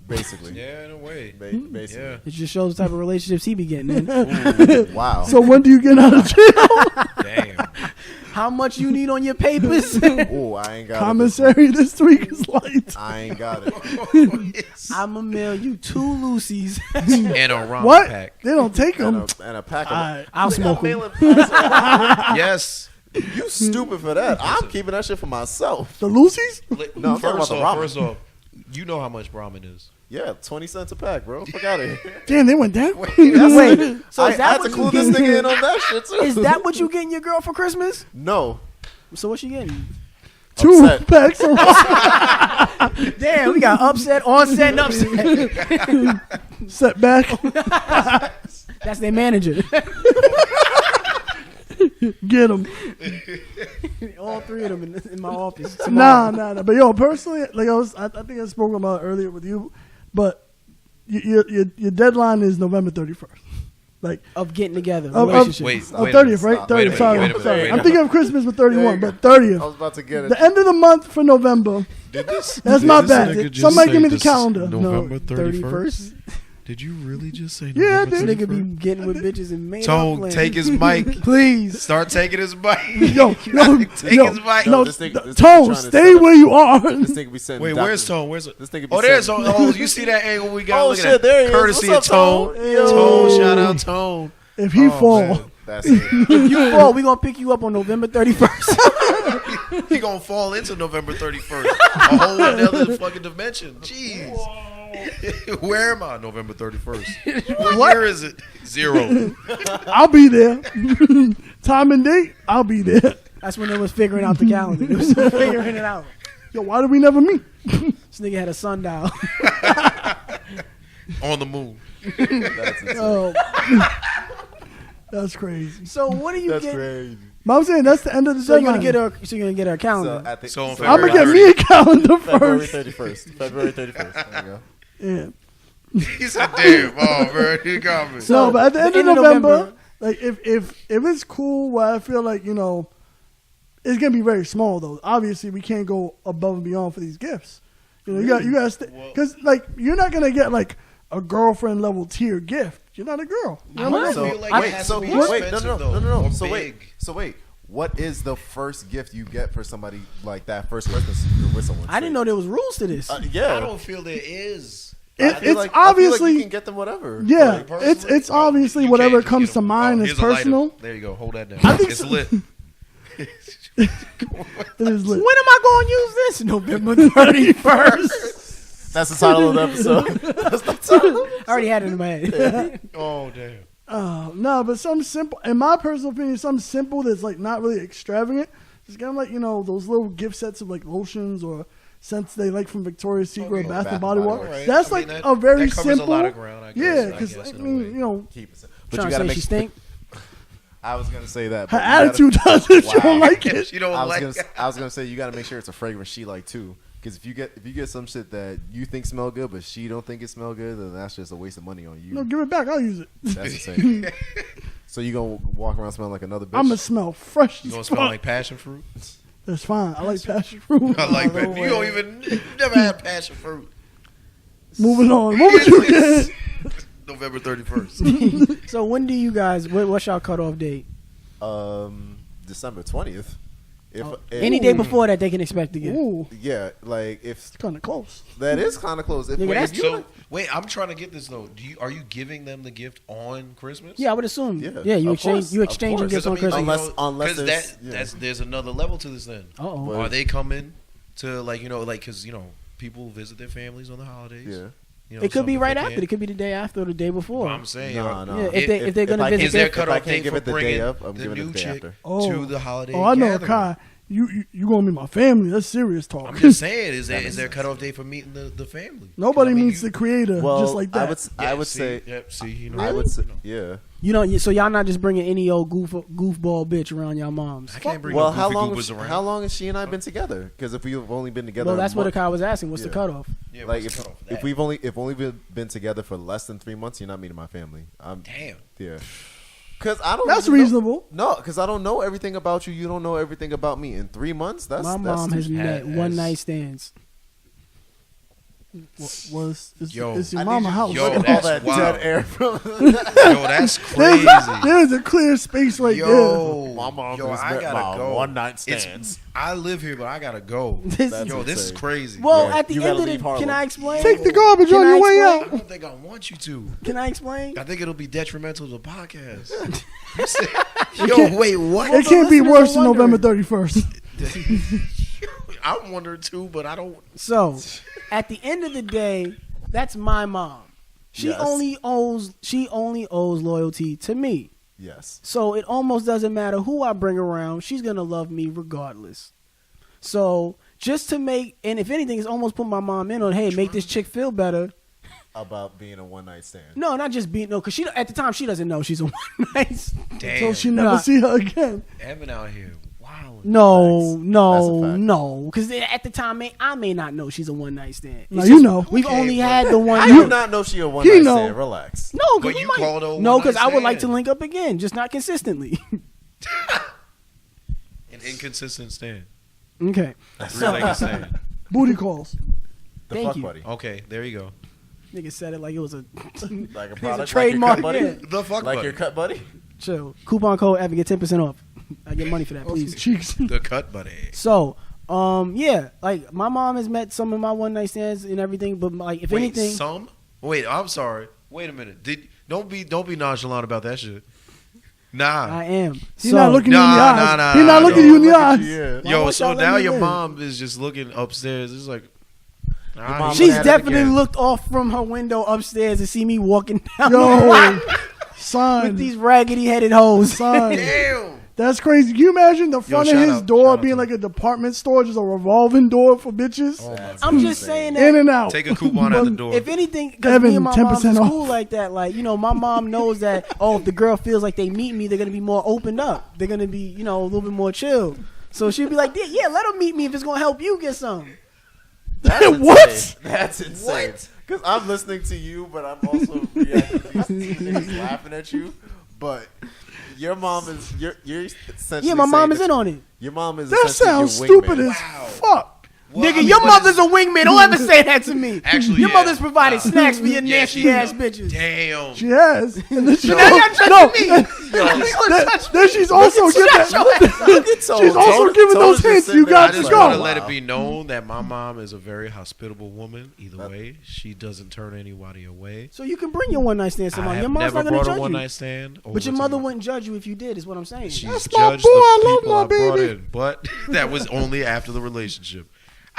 What, basically. Yeah, in a way. Basically. Yeah. It just shows the type of relationships he be getting in. Ooh, wow. So when do you get out of jail? Damn. How much you need on your papers? Ooh, I ain't got it. Commissary this week is light. I ain't got it. I'ma mail you 2 Lucy's. And a rum What? pack. They don't take them. And a pack of. Alright. I'll smoke 'em. Mailing packs. Yes. You stupid for that. I'm keeping that shit for myself. The Lucy's? No, I'm talking about the ramen. First off, you know how much ramen is. Yeah, 20 cents a pack, bro. Fuck out of here. Damn, they went down. Wait, so I is that had to what clue you this getting? nigga in on that shit too. Is that what you getting your girl for Christmas? No. So what she getting? 2 Upset. packs of ramen. Damn, we got upset, onset, and upset. Setback. That's their manager. Get them. All 3 of them in my office. Nah. But yo, personally, like I think I spoke about it earlier with you, but your deadline is November 31st. Like Of getting together, Of- relationship. Wait, oh, wait a 30th, minute. right? Stop. 30th. Wait a minute, Sorry, wait a minute, sorry. wait a I'm minute. thinking of Christmas with 31, There but I 30th. was about to get it. The end of the month for November. That's my bad. Somebody give me the calendar. November 31st. Did you really just say Yeah, I November did. Nigga be getting with bitches and made Tone, up take his mic. Please. Start taking his mic. Yo, Take yo, his mic. no, This nigga trying Tone, to stay set up- where you are. This nigga be sending. Wait, where's Tone? Where's it? This nigga be Oh, there's sending- oh, you see that angle we got? Oh, Look at shit, that. there he is. Courtesy What's of up, Tone. Tone? Yo. Tone, shout out Tone. If he Oh, fall, man. That's it. If you fall, we gonna pick you up on November 31st. He gonna fall into November 31st. A whole another fucking dimension. Jeez. Where am I? November 31st. What year is it? 0. I'll be there. Time and date, I'll be there. That's when they was figuring out the calendar. They was figuring it out. Yo, why did we never meet? This nigga had a sundial. On the moon. That's insane. Oh, that's crazy. So what do you That's get? crazy. But I'm saying that's the end of the So you're deadline. you're gonna get her calendar. So, at the, So on I'm gonna February get me a calendar February first. 31st. February 31st. There you go. Yeah. He said, "Damn, oh man, he got me." No, but at the end of of November, like if it's cool, where I feel like it's gonna be very small though. Obviously, we can't go above and beyond for these gifts. You gotta stay because like you're not gonna get like a girlfriend level tier gift. You're not a girl. You know what I I mean? feel like wait, it has so to be wait, expensive, no. though, So or wait, big. what is the first gift you get for somebody like that first Christmas you're with someone? I didn't know there was rules to this. Yeah, I don't feel there is. I feel It's like obviously you can get them whatever. yeah. Like, Personally, It's obviously you whatever can't just comes get to them. mind is Here's a lighter. personal. There you go. Hold that down. I think It's so. lit. It is lit. When am I going to use this? November 31st. that's the title of the episode. I already had it in my head. Oh damn. No, but something simple. In my personal opinion, something simple that's like not really extravagant. Just kind of like those little gift sets of like lotions or scents they like from Victoria's Secret Okay. or Bath Bath and Body and Works. Body Works. That's I like mean, a very that covers simple. a lot of ground, I guess, yeah, I because guess, I in a mean, way. Keep it. But Trying you to gotta say make. she stink. I was gonna say that. her but you gotta- attitude does it. She don't like it. She don't I was like. gonna. I was gonna say you gotta make sure it's a fragrance she like too. Because if you get some shit that you think smell good but she don't think it smell good, then that's just a waste of money on you. No, give it back. I'll use it. That's insane. So you gonna walk around smelling like another bitch? I'm gonna smell fresh. You gonna as smell fuck. like passion fruit? That's fine. I like passion fruit. I like no that. way. You don't even. You never had passion fruit. Moving on. What would you get? November 31st. So when do you guys? What's y'all cutoff date? December 20th. If Any day before that, they can expect to get. Ooh, yeah, like if it's kind of close. that is kind of close. If Nigga, that's- So wait, I'm trying to get this though. Are you giving them the gift on Christmas? Yeah, I would assume. Yeah, Yeah, you of exchange course, you of exchanging course. gifts on Because, I mean, Christmas. Unless because there's- there's another level to this. Then Uh-oh. Well, are they coming to because people visit their families on the holidays? yeah. You know, It could be some right people after. can't. It could be the day after or the day before. I'm saying, No. Yeah, if they're gonna I visit can't- is there a their if I cutoff can't date give for it the day bringing of, I'm the giving it new the day chick after. Oh. to the holiday? Oh, I know, gathering? Kai. You gonna meet my family? That's serious talk. I'm just saying, is there a cutoff date for meeting the family? Nobody I mean, meets the creator Well, just like that. I would say, I would say, yeah. You know, so y'all not just bringing any old goofball bitch around y'all moms. I can't bring Well, no how goofy long? goofers around. How long has she and I been together? Because if we've only been together, Well, that's a what month- Akai was asking. What's the Yeah. cutoff? Yeah, like what's the cutoff for if that? we've only been together for less than 3 months, you're not meeting my family. Damn. Yeah. Because I don't. That's even know- reasonable. No, because I don't know everything about you. You don't know everything about me. In 3 months, that's My mom has met has- one night stands. It's Yo, your I mama need you- house. yo, Look at all that's that wild. dead air from. Yo, that's crazy. There's a clear space right there. Yo, My mom yo, has I met gotta my go. one-night stands. I live here, but I gotta go. This- That's Yo, this is insane. crazy. well, Yeah, at the you end gotta of leave the, Harlem. can I explain? Take the garbage Can on I your way explain? out. I don't think I want you to. Can I explain? I think it'll be detrimental to the podcast. You said- Yo, wait, what? It can't be listeners worse are than November wondering. 31st. I'm wondering too, but I don't. So, at the end of the day, that's my mom. She Yes. only owes loyalty to me. Yes. So it almost doesn't matter who I bring around. She's gonna love me regardless. So just to make, and if anything, it's almost put my mom in on, hey, make this chick feel better. About being a one-night stand. No, not just being because she at the time she doesn't know she's a one night. Damn. So she never Nah. see her again. Evan out here. Wow. No, That's no, a fact. no. Because at the time, I may not know she's a one night stand. No, It's you just- know. We've Okay, only but- had the one. I do not know she a one-night know. stand. Relax. No, But because you called her a no, because I one-night would like to stand. link up again, just not consistently. An inconsistent stand. Okay, Real nigga stand. Booty calls. The Thank fuck you. buddy. Okay, there you go. nigga said it like it was a Like a it's product. a trademark. Like your cut Yeah. buddy. The fuck Like buddy. your cut buddy. Chill. Coupon code Evan, get 10% off. I get money for that, please. Cheeks. The cut buddy. So, yeah, like my mom has met some of my one night stands and everything, but like if Wait, anything, some? Wait, I'm sorry. Wait a minute. Don't be nonchalant about that shit. Nah. I am. He's not looking you in the Nah, eyes. nah, He's not nah, looking no. you in the Look at eyes. you, yeah. Why Yo, won't so y'all let now me your live? mom is just looking upstairs. It's like, mom She's at it definitely again. looked off from her window upstairs and see me walking down the Yo, block son. with these raggedy headed hoes. Son. damn. That's crazy. Can you imagine the front of shout his out- shout door out being to like a department store, just a revolving door for bitches? Oh my I'm God. just saying In that. and out. Take a coupon at the door. If anything, because Evan, me and my mom's 10% in off. school like that, like, you know, my mom knows that, oh, if the girl feels like they meet me, they're going to be more opened up. They're going to be, you know, a little bit more chill. So she'd be like, yeah, let them meet me if it's going to help you get some. That's What? insane. That's insane. Because I'm listening to you, but I'm also reacting to these niggas laughing at you. But your mom is you're essentially Yeah, my mom saying is that in on it. Your mom is That essentially sounds your wingman. stupid as Wow. fuck. Well, Nigga, I mean, your but mother's it's- a wingman. Don't ever say that to me. Actually, your yeah. mother's provided Nah. snacks for your Yeah, nasty she- ass bitches. Damn. She has. And then she So now y'all judging me. then she's also giving. She's also giving those hints. You I got to just want to go. let it be known that my mom is a very hospitable woman. Either way, she doesn't turn anybody away. So you can bring your one night stand to I mom. have Your mom's never not going brought to a judge one you. night stand. But your over mother to me. wouldn't judge you if you did, is what I'm saying. She's That's my judged boy. I the love people my I brought baby. in, but that was only after the relationship.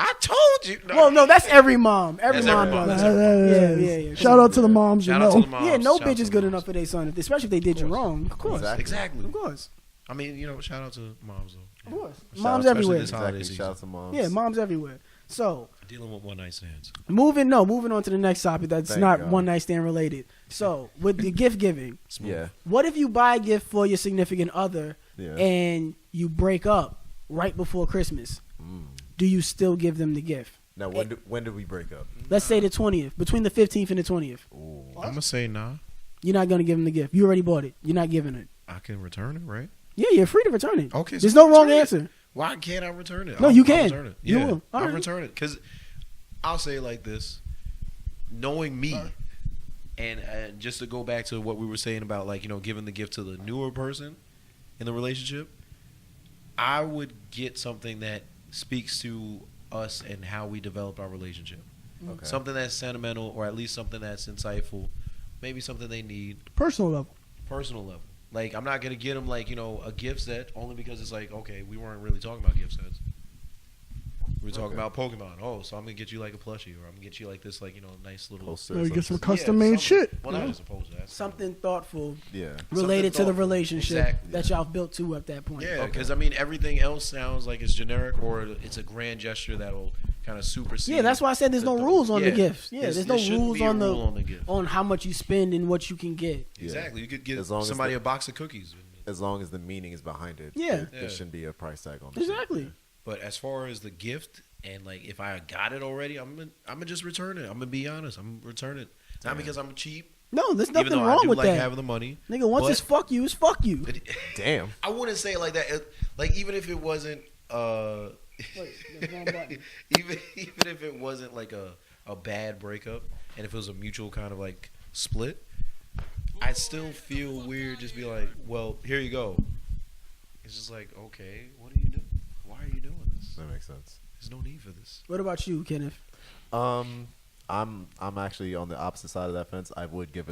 I told you. No. Well, no, that's every mom. Every That's mom every mom. does. That's every mom. Yeah. Shout out to the moms. Shout you out know. to the moms. Yeah, no Shout out bitch to is the good moms. enough for their son, especially if they did you wrong. Of course. Exactly. Of course. I mean, you know, shout out to moms though. Of course. Shout Moms out- everywhere. this holiday Exactly. season. Shout out to moms. Yeah, moms everywhere. So, Dealing with one night stands. moving on to the next topic that's Thank not God. one night stand related. So, with the gift giving, Yeah. what if you buy a gift for your significant other Yeah. and you break up right before Christmas? Do you still give them the gift? Now, when do we break up? Let's say the 20th, between the 15th and the 20th. I'm gonna say nah. You're not going to give them the gift. You already bought it. You're not giving it. I can return it, right? Yeah, you're free to return it. Okay, so There's no wrong return it. answer. Why can't I return it? No, I'll you can. return it. You Yeah, will. All I'll right. return it because I'll say it like this: knowing me, and just to go back to what we were saying about, like, you know, giving the gift to the newer person in the relationship, I would get something that speaks to us and how we developed our relationship. Okay. Something that's sentimental, or at least something that's insightful. Maybe something they need. Personal level. Personal level. Like, I'm not gonna get them, like, you know, a gift set only because it's like, okay, we weren't really talking about gift sets. We were talking about Pokemon. Oh, so I'm gonna get you like a plushie, or I'm gonna get you like this, like, you know, nice little Poster Or or you get some something. custom made something. shit. Well, not just a poster. That's Something thoughtful Yeah. related to the thoughtful. relationship Exactly. that y'all built to at that point. Yeah, because I mean, everything else sounds like it's generic, or it's a grand gesture that'll kind of supersede. Yeah, that's why I said there's no rules on the gifts. Yeah, there's no shouldn't rules be a on rule on the gift. on how much you spend and what you can get. Exactly. You could get As long as somebody the- a box of cookies. As long as the meaning is behind it. Yeah. There shouldn't be a price tag on it. Exactly. But as far as the gift, and like if I got it already, I'm gonna just return it. I'm gonna be honest. I'm gonna return it. Not because I'm cheap, No, there's even nothing though wrong I do with like that. having the money. Nigga, once but- it's fuck you, it's fuck you. But Damn. I wouldn't say it like that. Like, even if it wasn't, even if it wasn't like a bad breakup, and if it was a mutual kind of like split, I'd still feel weird. Just be like, well, here you go. It's just like, okay, what are you doing? Why are you doing this? That makes sense. There's no need for this. What about you, Kenneth? I'm actually on the opposite side of that fence. I would give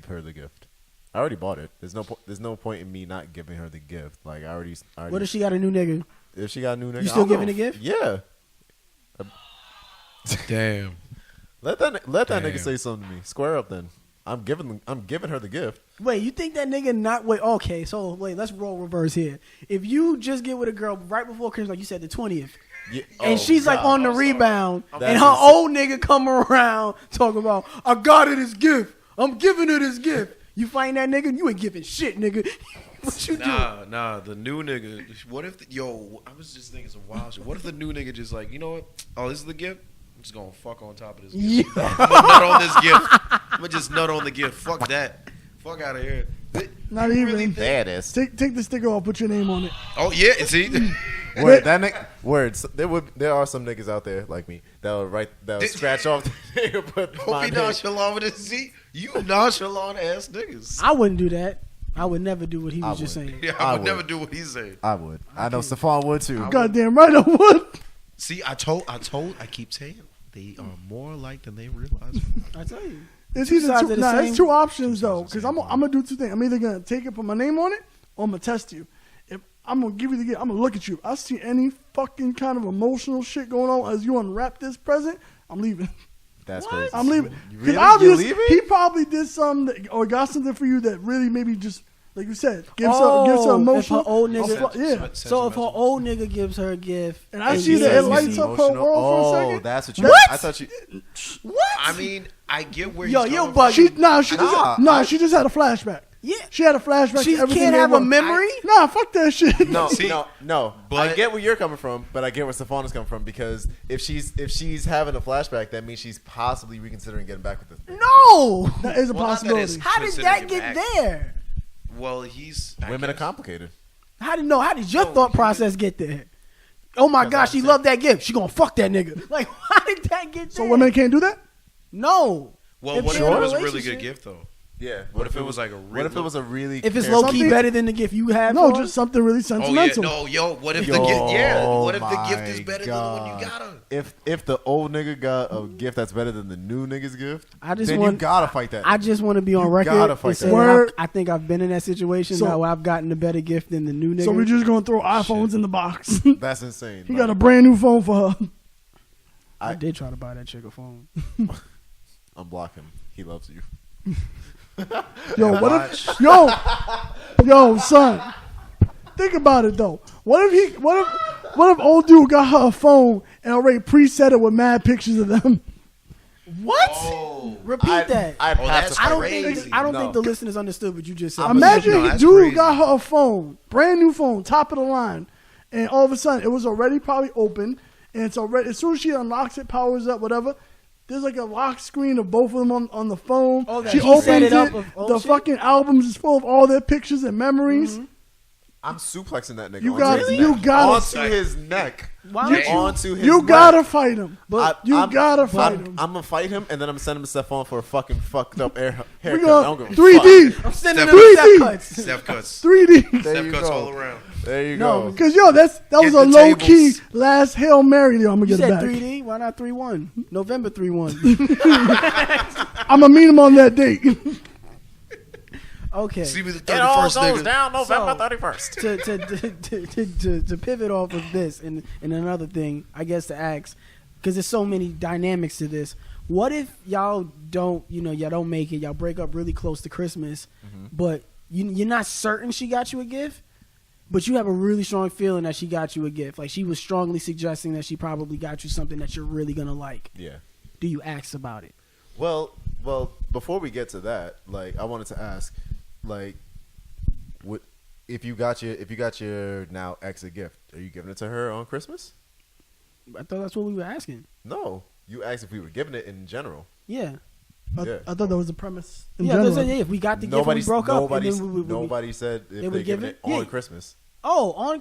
her the gift. I already bought it. There's no point in me not giving her the gift. Like I already What if she got a new nigga? if she got a new nigga, You still I don't giving know. a gift? Yeah. Damn. Let that Damn. nigga say something to me. Square up then. I'm giving her the gift. Wait, you think that nigga not wait? Okay, so wait, let's roll reverse here. If you just get with a girl right before Christmas, like you said, the 20th, Yeah. and Oh, she's like God. on the rebound, That's and her insane. old nigga come around talking about, I got it as gift. I'm giving it as gift. You find that nigga, you ain't giving shit, nigga. What you doing? Nah. The new nigga. What if? I was just thinking some wild shit. What if the new nigga just like, you know what? Oh, this is the gift. I'm just gonna fuck on top of this gift. Yeah. I'm gonna nut on this gift. I'm gonna just nut on the gift. Fuck that. Fuck out of here. Not You even. really think- There it is. Take the sticker off. Put your name on it. Oh yeah, see. Word, words. There are some niggas out there like me that will scratch off the nigga, put Don't my be name. nonchalant with this. See, you nonchalant ass niggas. I wouldn't do that. I would never do what he was I just would. saying. Yeah, I I would would. never do what he's saying. I would. I know Stephon would too. Goddamn right I would. See, I keep saying they are more alike than they realize. I tell you. It's Two either sides two. of the Nah, same- it's two options though. sides of the Because same I'm gonna do two things. I'm either gonna take it, put my name on it, or I'm gonna test you. If I'm gonna give you the gift, I'm gonna look at you. I see any fucking kind of emotional shit going on as you unwrap this present, I'm leaving. That's crazy. I'm leaving. You Because really? obviously You leaving? he probably did something or got something for you that really maybe just like you said gives her emotional. If her old nigga, yeah. so if her old nigga gives her a gift, And I see that it lights up her world for a second. Oh, that's what you. What? I thought you. What? I mean, I get where Yo, he's you're coming from. bugging. She just had a flashback. Yeah. She had a flashback. She to everything can't they have a were. memory. Nah, fuck that shit. No, See, no. but- I get where you're coming from, but I get where Stephon is coming from because if she's having a flashback, that means she's possibly reconsidering getting back with this. No. That is a Well, not that possibility. it's- How did that get there? Well, he's Women are guess. complicated. How did your thought process get there? Oh my gosh, she loved that gift. She gonna fuck that nigga. Like, how did that get there? So women can't do that? No. Well, If what if they're in it a was a really relationship- good gift though? Yeah. What if it was like a What if it was a really? If it's careful- low key Something- better than the gift you have, No, for her? just something really Oh yeah, sentimental. no, what if the Yo, gift? Yeah, what if the my gift is better than the one you got her? If the old nigga got a gift that's better than the new nigga's gift, I just then want- you gotta fight that. I just want to be on You record gotta and fight say that. that Word. I think I've been in that situation So- now where I've gotten a better gift than the new nigga. So we're just gonna throw iPhones in the box. That's insane. He got a brand new phone for her. I did try to buy that chick a phone. Unblock him. He loves you. Yo, what if? Yo, son. Think about it though. What if old dude got her a phone and already preset it with mad pictures of them? What? Oh, Repeat that. I'd Oh, have that's to I don't fight. crazy. think I don't No. think the listeners understood what you just said. Imagine No, that's dude crazy. got her a phone, brand new phone, top of the line, and all of a sudden it was already probably open, and it's already as soon as she unlocks it, powers up, whatever. There's like a lock screen of both of them on the phone. Oh, that she he opens set it. it up of old The shit? fucking albums is full of all their pictures and memories. I'm suplexing that nigga. You onto got- his you neck. gotta- onto his neck. Why don't you? Onto his You neck. gotta fight him. But you gotta fight him. I'm gonna fight him, and then I'm gonna send him to Stephon for a fucking fucked up haircut. We I don't gonna give a 3D, I'm sending Steph- them step 3D. cuts. Steph cuts, 3D. fuck. There Steph you cuts go. all around. There you No, go. Because that was Get a the low key tables. last Hail Mary. Yo, I'm gonna You get it said back. 3D. Why not 3-1? November 3-1. I'm gonna meet him on that date. Okay. See me the It all 31st goes nigga. down November So- 31st. to pivot off of this and another thing, I guess to ask, because there's so many dynamics to this. What if y'all don't, y'all don't make it, y'all break up really close to Christmas, but you're not certain she got you a gift, but you have a really strong feeling that she got you a gift. Like she was strongly suggesting that she probably got you something that you're really gonna like. Yeah. Do you ask about it? Well, before we get to that, like I wanted to ask, like, what if you got your now ex a gift? Are you giving it to her on Christmas? I thought that's what we were asking. No, you asked if we were giving it in general. Yeah. Yeah. I thought that was the premise. In Yeah, general. if we got the gift when we broke up, and then we Nobody said if they they would give giving it? it on Yeah. Christmas. Oh, I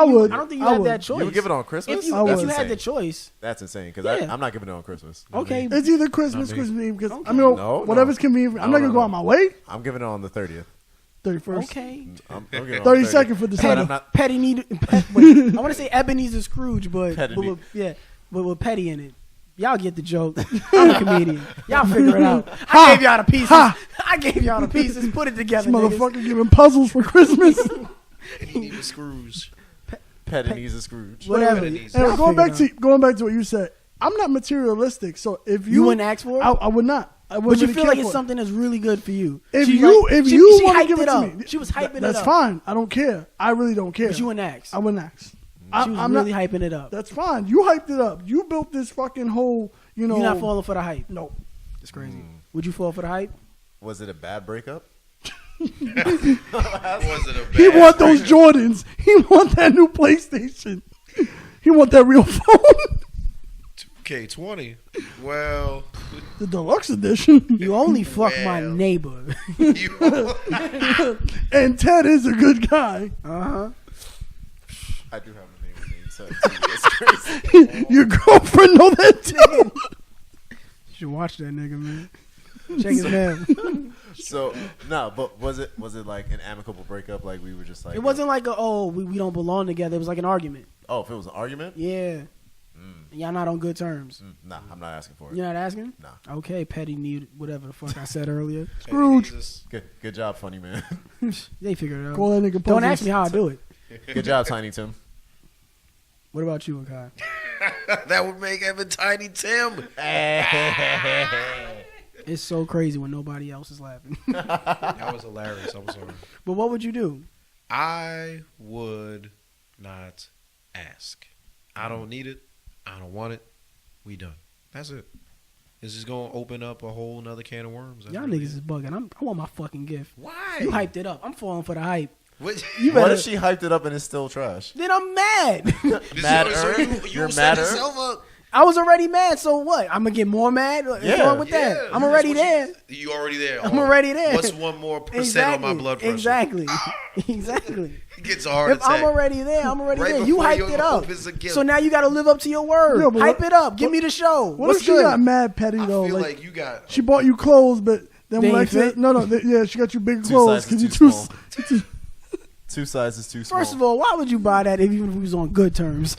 would. I don't think you I had would. that choice. You would give it on Christmas? If you, I if would. you That's had the insane. choice, That's insane because Yeah. I'm not giving it on Christmas. okay. It's either Christmas, Not me. Christmas Eve, because Okay. I mean, No, whatever's no. convenient. I'm No, not gonna no, go no. out my way. I'm giving it on the 30th. 31st. Okay. I'm giving it on 32nd the for 30th. December. I'm not. Petty need. Wait, I want to say Ebenezer Scrooge, but Petty. with Petty in it. Y'all get the joke. I'm a comedian. Y'all figure it out. I gave y'all the pieces. Ha. I gave y'all the pieces. Put it This together, niggas. motherfucker giving puzzles for Christmas. And he needed Scrooge. Petty needs a Scrooge. Whatever. Petty. And Y'all going back figure it to going back to what you said, I'm not materialistic. So if out. You wouldn't ask for it, I would not. I but wouldn't you really feel care like it's for it. something that's really good for you. If She you like- if she- you she want to hyped give it to up. me, She was hyping it that's up. fine. I don't care. I really don't care. But you wouldn't ask. I wouldn't ask. She was I'm really not. hyping it up. That's fine. You hyped it up. You built this fucking whole. You know. You're not falling for the hype. No. It's crazy. Would you fall for the hype? Was it a bad breakup? Was it a bad He want those Jordans. He want that new PlayStation. He want that real phone. K20? Well, The deluxe edition. You only fuck my Well. neighbor. you, And Ted is a good guy. Uh-huh. I do have a name with name tag too. That's crazy. Your girlfriend know that too. You should watch that nigga, man. Check his name. So no, but was it like an amicable breakup? Like we were just like It wasn't like we don't belong together. It was like an argument. Oh, if it was an argument, Yeah. Y'all not on good terms. Nah, I'm not asking for it. You're not asking? Nah. Okay, petty need whatever the fuck I said earlier. Scrooge. Good job, funny man. They figured it out. Call that nigga Don't Puzzles. ask me how I do it. Good job, Tiny Tim. What about you, Akai? That would make Evan Tiny Tim. It's so crazy when nobody else is laughing. That was hilarious. I'm sorry. But what would you do? I would not ask. I don't need it. I don't want it. We done. That's it. It's just gonna open up a whole nother can of worms. That's Y'all really niggas it. is bugging. I want my fucking gift. Why? You hyped it up. I'm falling for the hype. What? You What better. if she hyped it up and it's still trash? Then I'm mad. Madder? You You're set madder? yourself up. I was already mad, so what? I'm gonna get more mad? What's Yeah. wrong with that? Yeah, I'm that's already what there. You already there. I'm already there. What's 1 more percent on my blood pressure? Exactly. Exactly. It gets a heart If attack. I'm already there, I'm already Right there. You before hyped you it up. opens a gift. So now you got to live up to your word. Yeah, but Hype what- it up. Give me the show. What What's if she good? got mad petty I though? feel Like, like you got. she bought you clothes, but then They when I ain't said fit? yeah, she got you big Two clothes sizes you too small. too. 2 sizes too small. First of all, why would you buy that even if we was on good terms?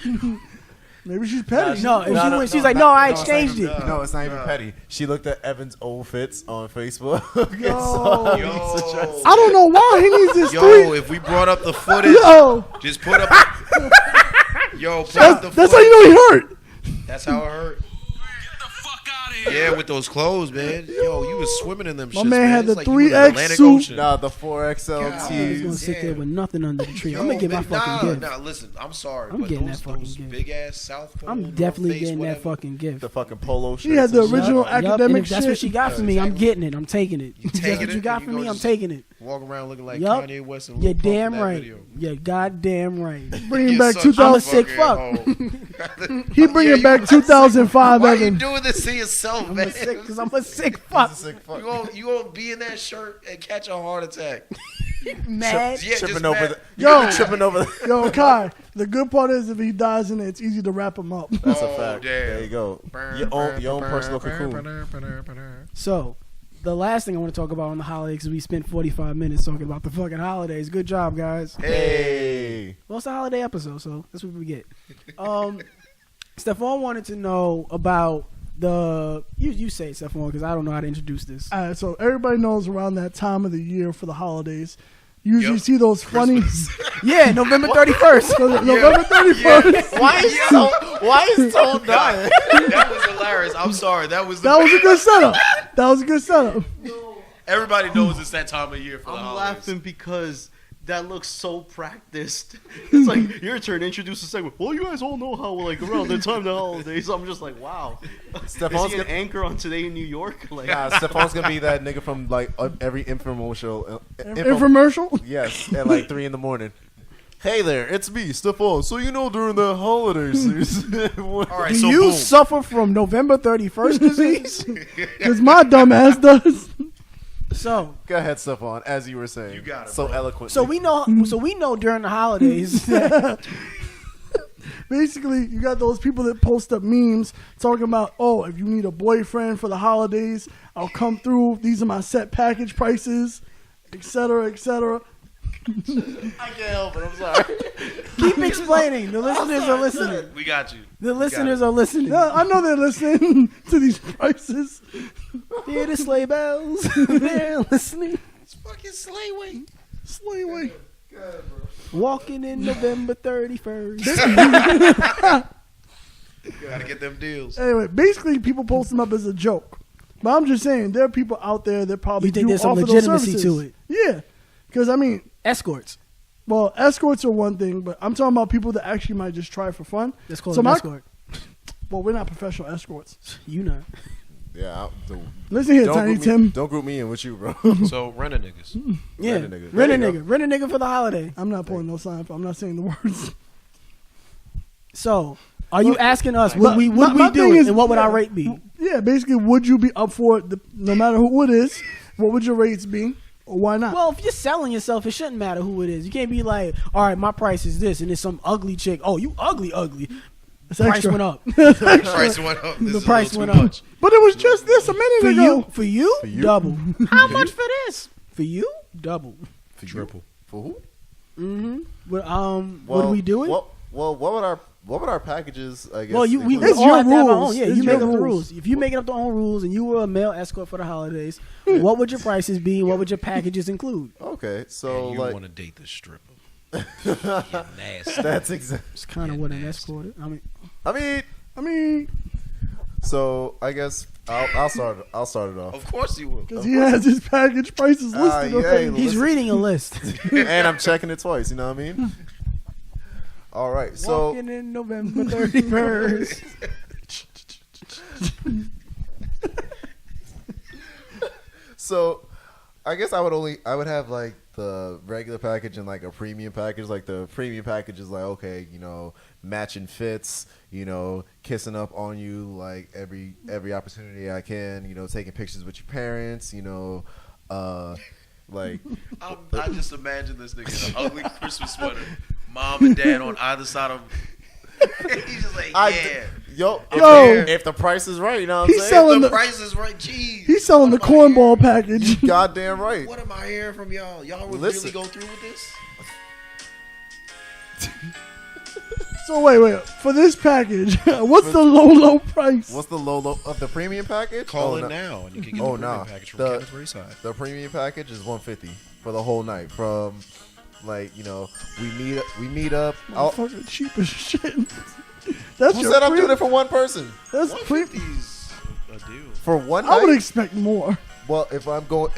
Maybe she's petty. No, if she went, she's like, no, I exchanged it. No, it's not even petty. She looked at Evan's old fits on Facebook. Yo. Yo, I don't know why he needs this yo, three. if we brought up the footage, Yo, just put up. Yo, put up the that's how footage. you know he hurt. That's how it hurt. Yeah, with those clothes, man. Yo, you was swimming in them My shits, man had It's the like you was in 3X Atlantic suit. Ocean. Nah, the 4XL I was gonna tees. sit there with nothing under the tree. Yo, I'm gonna get my man, fucking gift. Nah, listen, I'm sorry, I'm but getting those, that fucking those gift. big ass South Pole, I'm North definitely Face, getting whatever. that fucking gift. The fucking polo She had shirts. the and shit. original Yup, and academic if that's what shit. she got for me, I'm Exactly. getting it. I'm taking it. That's taking what it you got and for you me. gonna I'm just taking it. Walk around looking like Yup. Kanye West and You're Lil Pump in damn that right. video. You're goddamn right. Bringing Your back son 2000. I'm a sick fucking He bringing Yeah, back you- 2005. Why are you Evan. doing this to yourself, I'm man? a sick because I'm a sick fuck. He's a sick fuck. You gonna be in that shirt and catch a heart attack? Mad. Yeah, just Tripping over mad. the. Yo. You tripping over the. Yo, Kai. The good part is if he dies in it, it's easy to wrap him up. That's a Oh, fact. damn. There you go. Your own personal cocoon. So, the last thing I want to talk about on the holidays, because we spent 45 minutes talking about the fucking holidays. Good job, guys. Hey. Well, it's a holiday episode, so that's what we get. Stephon wanted to know about the. You say it, Stephon, because I don't know how to introduce this. All right, so everybody knows around that time of the year for the holidays, you usually Yep. see those funny. Yeah, November 31st. November 31st. Why is Tone dying? That was hilarious. I'm sorry. That was That was a good setup. That was a good setup. Everybody knows it's that time of year for the I'm holidays. laughing because that looks so practiced. It's like your turn to introduce the segment. Well, you guys all know how like around the time of the holidays. I'm just like, wow. Stephon's Is he an gonna, anchor on Today in New York? Like, Stephon's gonna be that nigga from like every infomercial. Infomercial. Yes, at like 3 a.m. Hey there, it's me, Stephon. So you know during the holidays, All right, Do so you boom. suffer from November 31st disease? Because my dumb ass does. So, go ahead, Stephon, as you were saying. You got it, so bro. eloquently. so we know during the holidays that Basically, you got those people that post up memes talking about, oh, if you need a boyfriend for the holidays, I'll come through. These are my set package prices, etc., etc. I can't help it. I'm sorry. keep explaining. The listeners are listening. We got you. The listeners are listening. Yeah, I know they're listening to these prices. Hear the sleigh bells. They're listening. It's fucking sleigh week. Slayway. Walking in November 31st. Gotta get them deals. Anyway, basically, people post them up as a joke. But I'm just saying, there are people out there that probably You think do there's some offer those legitimacy services. to it? Yeah. Because, I mean, Escorts. well, escorts are one thing, but I'm talking about people that actually might just try for fun. That's called So an my- escort. Well, we're not professional escorts. You know. Yeah, Listen here, Tiny Tim. Don't group me in with you, bro. So rent a niggas. Yeah. Rent a nigga. Rent a There you nigga. Rent a nigga for the holiday. I'm not pulling no sign. I'm not saying the words. So, are you asking us, But would we my do thing it, is- and what would our yeah. rate be? Yeah, basically, would you be up for it? No matter who it is, what would your rates be, or why not? Well, if you're selling yourself, it shouldn't matter who it is. You can't be like, all right, my price is this, and it's some ugly chick. Oh, you ugly. it's Price extra. went up. Price went up. This The is a price little went too up. much. But it was just this a minute For ago. you? For you? For you? Double. How much for this? For you? Double. Triple. For who? Mm-hmm. What do we do it? What would our what would our packages? I guess. Well, we include? It's all your have to have our rules. own. Yeah, It's you your make up the rules. rules. If you making up the own rules and you were a male escort for the holidays, what would your prices be? And what would your packages include? Okay, so And you like want to date the stripper. You nasty. that's exactly. It's kind of what an escort is. I mean, so I guess I'll start it off. Of course you will. Because he has his package prices listed yeah, already. he- He's Listen. reading a list. And I'm checking it twice. You know what I mean? All right, so Walking in November 31st. so I guess I would have like the regular package and like a premium package. Like the premium package is like, okay, you know, matching fits, you know, kissing up on you like every opportunity I can, you know, taking pictures with your parents, you know, like I just imagine this nigga in an ugly Christmas sweater, mom and dad on either side of him. He's just like, yeah. If the price is right, you know what I'm He's saying? selling The the- price is right. Jeez. He's selling the What am I hearing? cornball package. Goddamn right. What am I hearing from y'all? Y'all would Listen. really go through with this? So wait. For this package, what's the low price? What's the low of the premium package? Call Oh, it no. now, and you can get Oh, the premium no. package from The- Kenneth Rayside. The premium package is $150 for the whole night. From like, you know, we meet up. Fucking cheap as shit. That's Who your said I'm pre- doing it for one person? That's pre- 150's a deal. For one I would night? expect more. Well, if I'm going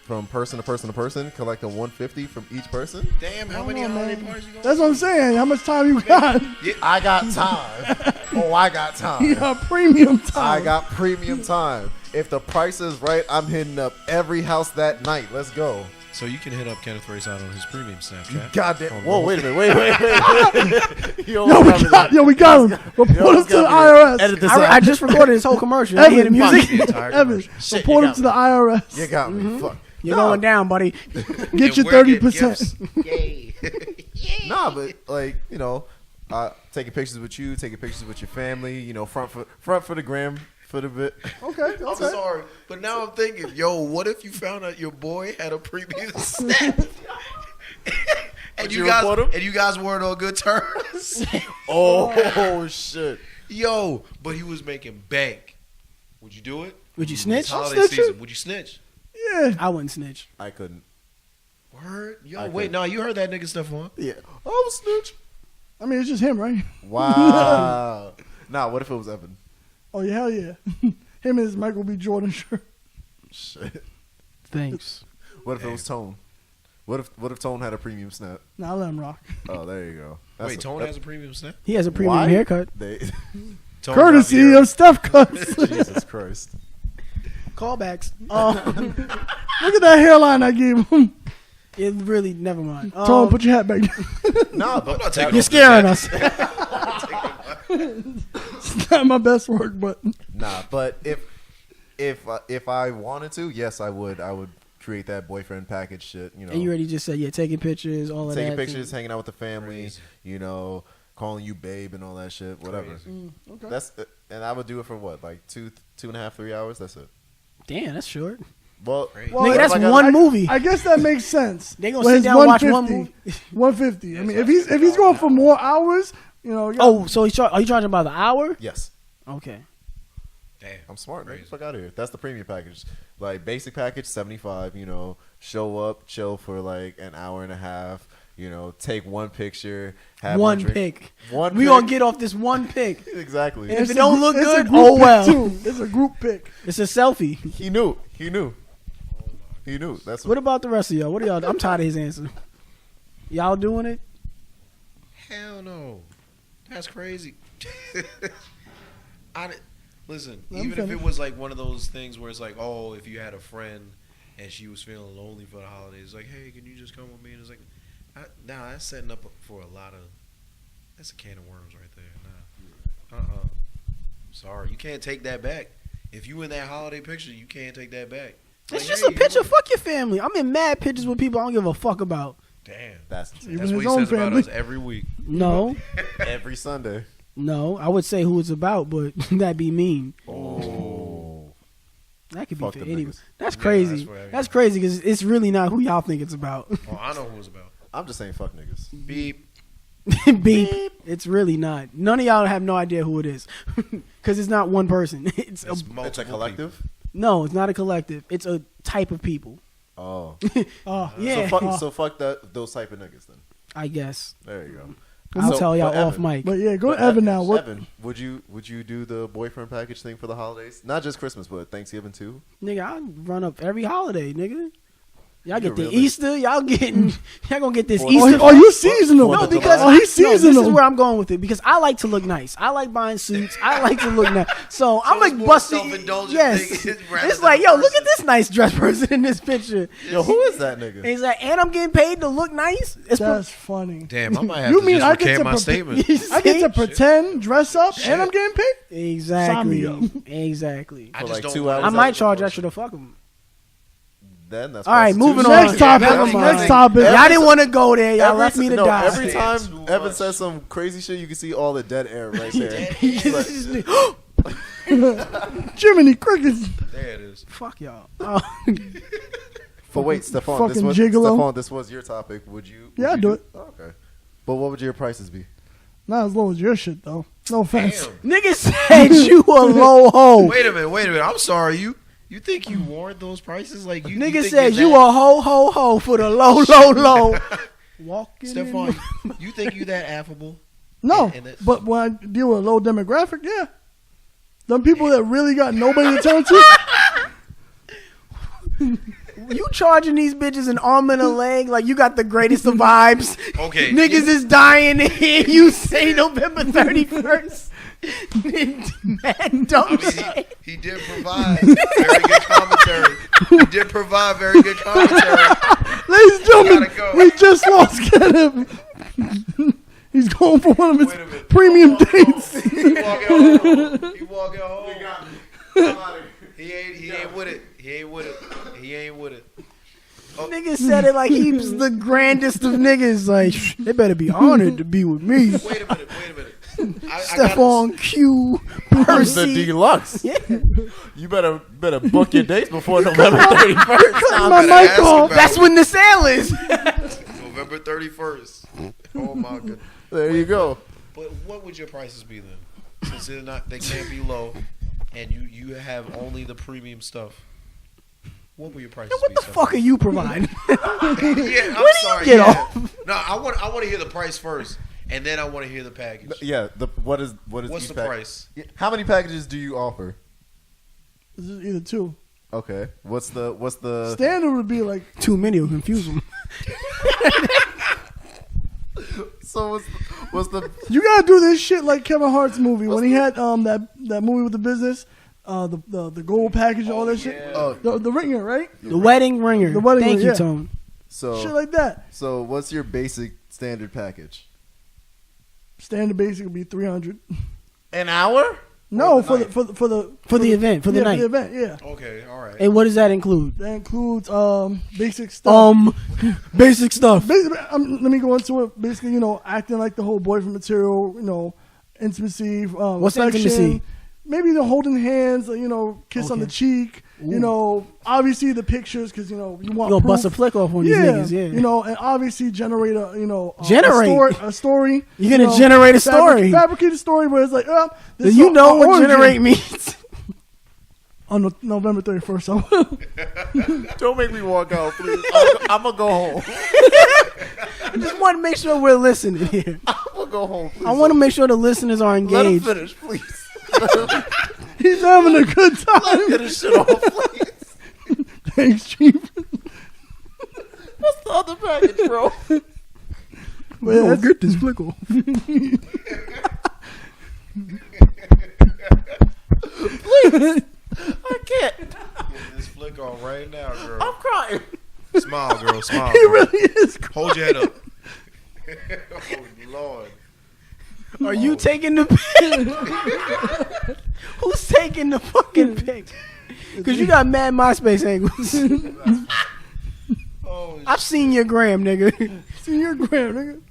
from person to person to person, collecting $150 from each person. Damn, how I many don't know, holiday man. parties you going That's what I'm saying. How much time you got? I got time. I got time. You got premium time. I got premium time. If the price is right, I'm hitting up every house that night. Let's go. So you can hit up Kenneth Rayside on his premium Snapchat. Goddamn. On Whoa, both. wait a minute. Wait. Yo, we got him. Report him to the IRS. Edit this I out. just recorded this whole commercial. I hear the music. The entire Evan, commercial. Shit, report you him got to the IRS. You got me. Fuck. You're Nah. going down, buddy. Get your we're getting 30%. gifts. Yay. Nah, but like, you know, taking pictures with you, taking pictures with your family, you know, front for the gram for the bit. Okay. I'm sorry, but now I'm thinking, yo, what if you found out your boy had a premium snap? Would you report him? And you guys weren't on good terms. Oh shit. Yo, but he was making bank. Would you do it? Would you It's snitch? holiday snitch season. Would you snitch? Yeah. I wouldn't snitch. I couldn't. Word? Yo, I wait, could. no, you heard that nigga Stephon. Yeah. Oh, snitch. I mean, it's just him, right? Wow. Nah, what if it was Evan? Oh, yeah, hell yeah. Him and his Michael B. Jordan shirt. Shit. Thanks. What if it was Tone? What if Tone had a premium snap? Nah, I let him rock. Oh, there you go. Wait, Tone has a premium snap? He has a premium Why? haircut. They, Tone Courtesy Javier. of Steph Cuts. Jesus Christ. Callbacks. Look at that hairline I gave him. It really, never mind. Tone, put your hat back down. Nah, I'm but not taking You're off scaring this us. It's not my best work, but nah, but if I wanted to, yes, I would create that boyfriend package shit. You know, And you already just said, yeah, taking pictures, all of taking that. pictures, hanging out with the family. Crazy. You know, calling you babe and all that shit. Whatever. Crazy. okay. That's and I would do it for what, like 2.5, 3 hours. That's it. Damn, that's short. Well, Crazy. Well, Nigga, if that's I got- one movie. I guess that makes sense. They gonna Well, sit his down and watch one 150. movie. 150. I mean, Yes, if he's going for more hours, you know. you got- Oh, so are you charging by the hour? Yes. Okay. I'm Damn. smart, man. Crazy. Fuck out of here. That's the premium package. Like basic package, $75. You know, show up, chill for like an hour and a half. You know, take one picture, have One drink. pick. One. We pick. gonna get off this one pick. Exactly. And if It's it a don't gr- look it's a good, group oh pick, well. too. It's a group pick. It's a selfie. He knew. He knew. He knew. That's What about the rest of y'all? What are y'all? I'm tired of his answer. Y'all doing it? Hell no. That's crazy. Listen, Let him even if finish. it was like one of those things where it's like, oh, if you had a friend and she was feeling lonely for the holidays, like, hey, can you just come with me? And it's like, nah, that's setting up for a lot of, that's a can of worms right there. Nah. Sorry, you can't take that back. If you in that holiday picture, you can't take that back. It's Like, just hey, a picture. you know- Fuck your family. I'm in mad pictures with people I don't give a fuck about. Damn. That's Even That's what his he own says about family. us every week. No, every Sunday. no. I would say who it's about, but that'd be mean. Oh. That could be Fuck for them anyone. niggas. That's Yeah, crazy. that's for everyone. That's crazy because it's really not who y'all think it's about. Oh, I know who it's about. I'm just saying, fuck niggas. Beep. Beep. It's really not. None of y'all have no idea who it is. Because it's not one person. It's It's a collective. No, it's not a collective. It's a type of people. Oh, Yeah. So fuck those type of niggas then. I guess. There you go. I'll tell y'all but off Evan- mic. But yeah, go to Evan now. What? Evan, would you do the boyfriend package thing for the holidays? Not just Christmas, but Thanksgiving too. Nigga, I run up every holiday, nigga. Y'all You're get the real Easter. Y'all gonna get this Oh, Easter. Oh, you seasonal? No, Fourth of because July. this he's is seasonal. where I'm going with it. Because I like to look nice. I like buying suits. I like to look nice. So I'm it's like more busting. self-indulgent Yes, thing rather it's than like, the yo, look person. at this nice dress person in this picture. Yo, who is that nigga? And he's like, and I'm getting paid to look nice. It's That's funny. Damn, I might have You to mean just I get recant to my pre- statement. I get to pretend, dress up, and I'm getting paid. exactly, Sign exactly. I For just like don't 2 want hours. I might charge extra to fuck him. Then that's All right, moving on. Next topic. Never mind. Next topic. Y'all didn't want to go there. Y'all left me to die. Every time Too Evan much. says some crazy shit, you can see all the dead air right there. Jiminy Crickets. There it is. Fuck y'all. But wait, Stephon, Fucking gigolo. this was your topic. Would you? Yeah, would I'd do it. Okay. But what would your prices be? Not as low as your shit though. No offense. Damn. Nigga said you a low hoe. Wait a minute. I'm sorry. You think you warrant those prices? Like you Nigga think said you're you that- a ho for the low. Walking. Stephon, you think you that affable? No, And it- but when I deal with a low demographic, yeah. Them people that really got nobody to turn to. You charging these bitches an arm and a leg like you got the greatest of vibes. Okay. Niggas is dying to hear you say November 31st. Mad dumb I mean, shit. he did provide very good commentary. He did provide very good commentary. Ladies and gentlemen, Gotta go. we just lost Kenneth. He's going for one of Wait a his minute. premium dates. He walking home. He walking home. He ain't with it. He ain't with it. Nigga said it like he's the grandest of niggas. Like, they better be honored to be with me. Wait a minute. Stephon Q. The Percy. deluxe. Yeah. You better book your dates before November 31st. My better mic ask off. about That's when the sale is. November 31st. Oh my goodness. There you go. But what would your prices be then? Since they can't be low, and you have only the premium stuff. What will your prices What be? the fuck are you providing? Yeah, I'm Where do sorry. you get yeah. off? No, I want to hear the price first, and then I want to hear the package. Yeah. What is What's each the pack- price? Yeah, how many packages do you offer? This is either two. Okay. What's the Standard would be like Too many will confuse them. so what's the you gotta do this shit like Kevin Hart's movie when he had that movie with the business, the gold package, all that shit. oh The ringer, right? The wedding ringer. The wedding Thank ringer, you, yeah. Tone. so Shit like that. so what's your basic standard package? Standard basic would be 300. An hour? No, Or for the the for the For the event, for the night. For the event, yeah. Okay, all right. And what does that include? That includes basic stuff. Basic stuff. Basically, let me go into it. Basically, acting like the whole boyfriend material. Intimacy. What's affection, intimacy? Maybe the holding hands. Kiss on Okay. the cheek. Obviously the pictures because you want. You gonna proof. bust a flick off on these niggas, yeah. And obviously generate a Generate? a story. You're gonna generate a story. Fabricate a story where it's like, Do this you is know our what origin. generate means? On November 31st, I will. Don't make me walk out, please. I'm gonna go home. I just want to make sure we're listening here. I'm gonna go home. Please. I want to make sure the listeners are Let him engaged. finish, please. He's having a good time. Get his shit off, please. Thanks, Chief. What's the other package, bro? But yeah, Get this flick off. I can't. Get this flick on right now, girl. I'm crying. Smile, girl. Smile. he girl. really is. Hold your head up. Oh Lord. Are you taking the pic? Who's taking the fucking pic? Because you got mad MySpace angles. Oh, I've seen your gram, nigga. See your gram, nigga.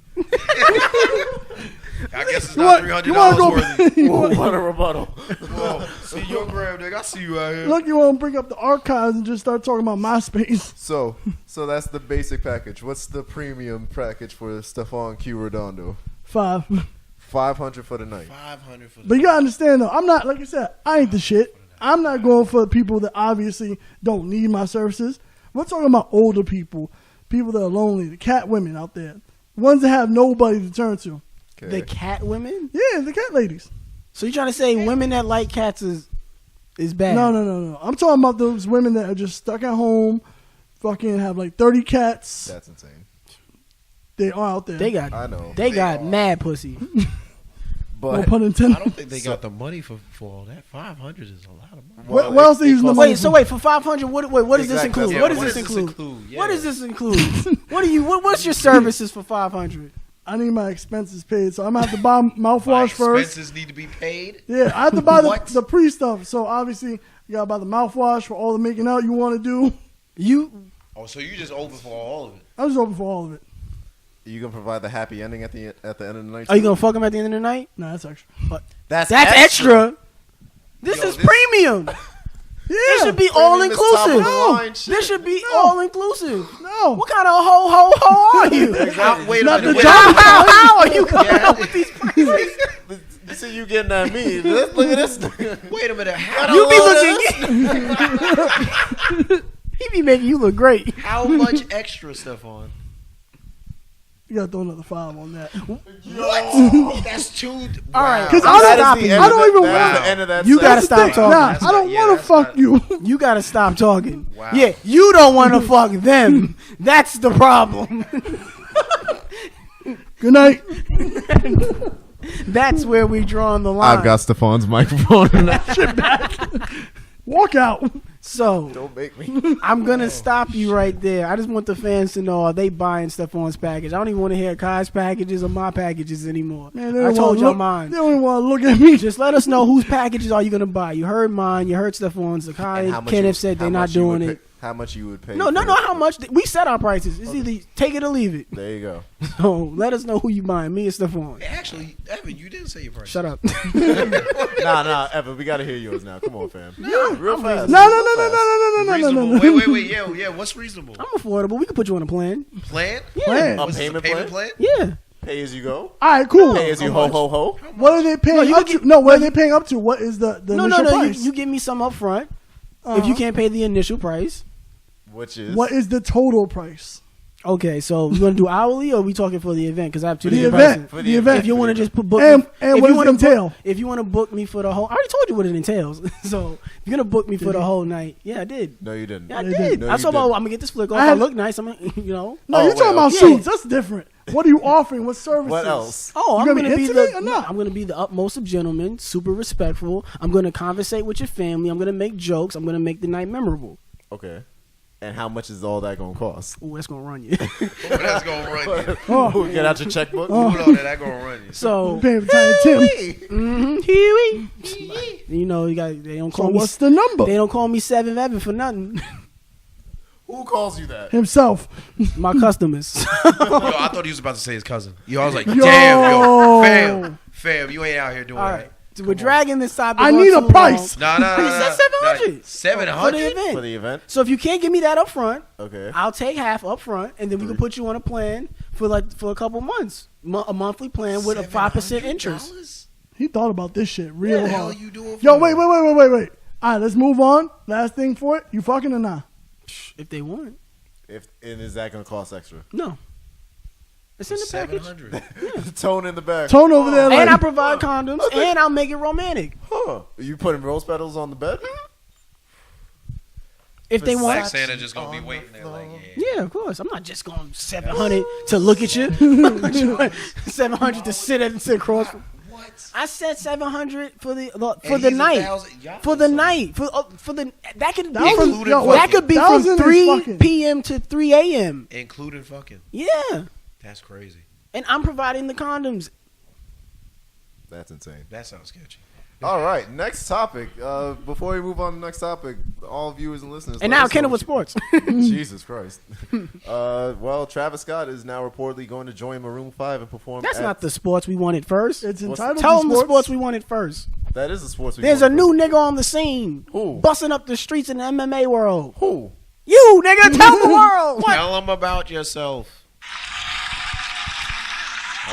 I guess it's You not want- $300 you wanna go- worthy. Whoa, what a rebuttal. Whoa, see your gram, nigga. I see you out here. Look, you want to bring up the archives and just start talking about MySpace. So that's the basic package. What's the premium package for Stephon Q Redondo? 5. $500 for the night. 500 for the But you gotta understand though, I'm not, like I said, I ain't the shit. I'm not going for people that obviously don't need my services. We're talking about older people that are lonely, the cat women out there, ones that have nobody to turn to. The cat women? Yeah, the cat ladies. So you trying to say women that like cats is bad? No. I'm talking about those women that are just stuck at home, fucking have like 30 cats. That's insane. They are out there. They got mad pussy. No But pun I intended. don't think they got the money for all that. 500 is a lot of money. What else they using the money Wait, so wait, for 500, what does this Exactly. include? Yeah, What does this include? Yeah. What does this include? What's your services for 500? I need my expenses paid, so I'm gonna have to buy mouthwash first. Expenses need to be paid. Yeah, I have to buy What? the pre stuff. So obviously, you gotta buy the mouthwash for all the making out you want to do. Oh, so you just open for all of it? I was open for all of it. you gonna provide the happy ending at the end of the night? Are you gonna fuck him at the end of the night? Nah, that's extra. That's extra. This is premium. Yeah, This should be Premium all is top of the inclusive. line shit. This should be all inclusive. no. What kind of ho are you? Wait a Not minute. the Wait, How are you coming up with these prices? You see you getting at me. Look at this. wait a minute. How, You be looking. He be making you look great. how much extra stuff on? You gotta throw another 5 on that. What? That's too. All right, Because I'm I stopping don't, you. I don't even That is want the end of that. You gotta segment. stop talking. Nah, That's I don't not- yeah, want to that's fuck not- you. You gotta stop talking. Wow. Yeah, you don't want to fuck them. That's the problem. Good night. That's where we draw on the line. I've got Stephon's microphone and that shit. Walk out. So Don't make me. I'm gonna stop you right there. I just want the fans to know, are they buying Stephane's package? I don't even want to hear Kai's packages or my packages anymore. Man, they I don't told wanna y'all look- mine. They don't even want to look at me. Just let us know whose packages are you gonna buy. You heard mine. You heard Stephane's. And how Akai, much Kenneth you- said how they're not much you would doing it. pay- How much you would pay? No, for no. it. How much? We set our prices. It's either take it or leave it. There you go. So let us know who you buying. Me or Stephon. Actually, Evan, you didn't say your price. Shut up. Nah, Evan, we gotta hear yours now. Come on, fam. Real fast. No. Reasonable. Wait. Yeah. What's reasonable? I'm affordable. We can put you on a plan. Plan? Plan. A What's this, payment plan? Yeah. Pay as you go. All right, cool. Pay as you ho ho ho. What are they paying you up can to? No, what are they paying up to? What is the No. initial price? You give me some up front. Uh-huh. If you can't pay the initial price. Which is What is the total price? Okay, so we want to do hourly, or we talking for the event? Because I have two The different event. prices. The event. If you want to just book And me, what if does you it wanna entail? if you want to book me for the whole, I already told you what it entails. So if you're gonna book me for the whole night, yeah, I did. No, you didn't. Yeah, I you did. No, I you told about didn't. I'm gonna get this flick off. I I have- look nice. I'm, you know. No, Oh, you're talking wait, about okay. suits. That's different. What are you offering? What services? What else? Oh, I'm You gonna gonna be be intimate the or not? I'm gonna be the utmost of gentlemen, super respectful. I'm gonna conversate with your family. I'm gonna make jokes. I'm gonna make the night memorable. Okay. And how much is all that gonna cost? Ooh, that's gonna run you. That's gonna run you. Oh, Get out your checkbook. Hold on, that gonna run you. So, you paying for Tiny Tim. Huey, you know, they don't So call me. what's the number? They don't call me 7-Evan for nothing. Who calls you that? Himself. My customers. Yo, I thought he was about to say his cousin. I was like, Yo. damn, fam, you ain't out here doing All that. right, so we're dragging this topic. I on need a too price. long. No. He said 700 700? for the For event. the event? So if you can't give me that up front, Okay. I'll take half up front, and then we can put you on a plan for a couple months, a monthly plan with a 5% interest. He thought about this shit real What the hell hard. are you doing for Yo, me? wait. All right, let's move on. Last thing for it. You fucking or not? If they want, And is that gonna cost extra? no. It's in the package. 700. Tone in the back. Tone over there. And Like, I provide condoms, and I'll make it romantic. Huh. You putting rose petals on the bed? If they Black want. Santa just gonna be waiting there like, Yeah, of course. I'm not just going 700 to look at you. 700 to sit across. What? I said 700 for the And he's night. 1,000. Y'all For the some- night. For the that could be Thousand- from yo, that could be from 1,000 is 3 fucking- p.m. to 3 a.m. Including fucking. Yeah, That's crazy. and I'm providing the condoms. That's insane. That sounds sketchy. All right, next topic. Before we move on to the next topic, all viewers and listeners. And let now us know Kenneth what with you- sports. Jesus Christ. Well, Travis Scott is now reportedly going to join Maroon 5 and perform. That's at- not the sports we wanted first. it's What's- entitled Tell to them the sports. sports we wanted first. That is the sports. There's a new nigga on the scene, Who? busting up the streets in the MMA world. Who? You nigga, tell the world. What? Tell them about yourself.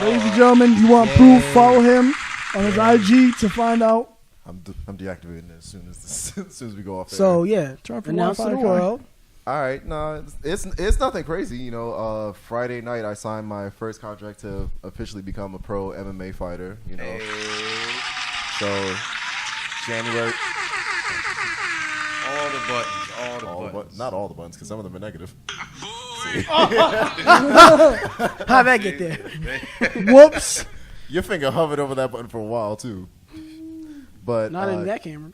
Ladies and gentlemen, you want proof? Follow him on his IG to find out. I'm deactivating it as soon as we go off. So air. yeah, Turn for announce to the Wi-Fi. world. All right, no, it's nothing crazy. You know, Friday night I signed my first contract to officially become a pro MMA fighter. You know, so January. All the buttons. Not all the buttons, because some of them are negative. How'd that get there? Whoops. Your finger hovered over that button for a while too. But Not in that camera.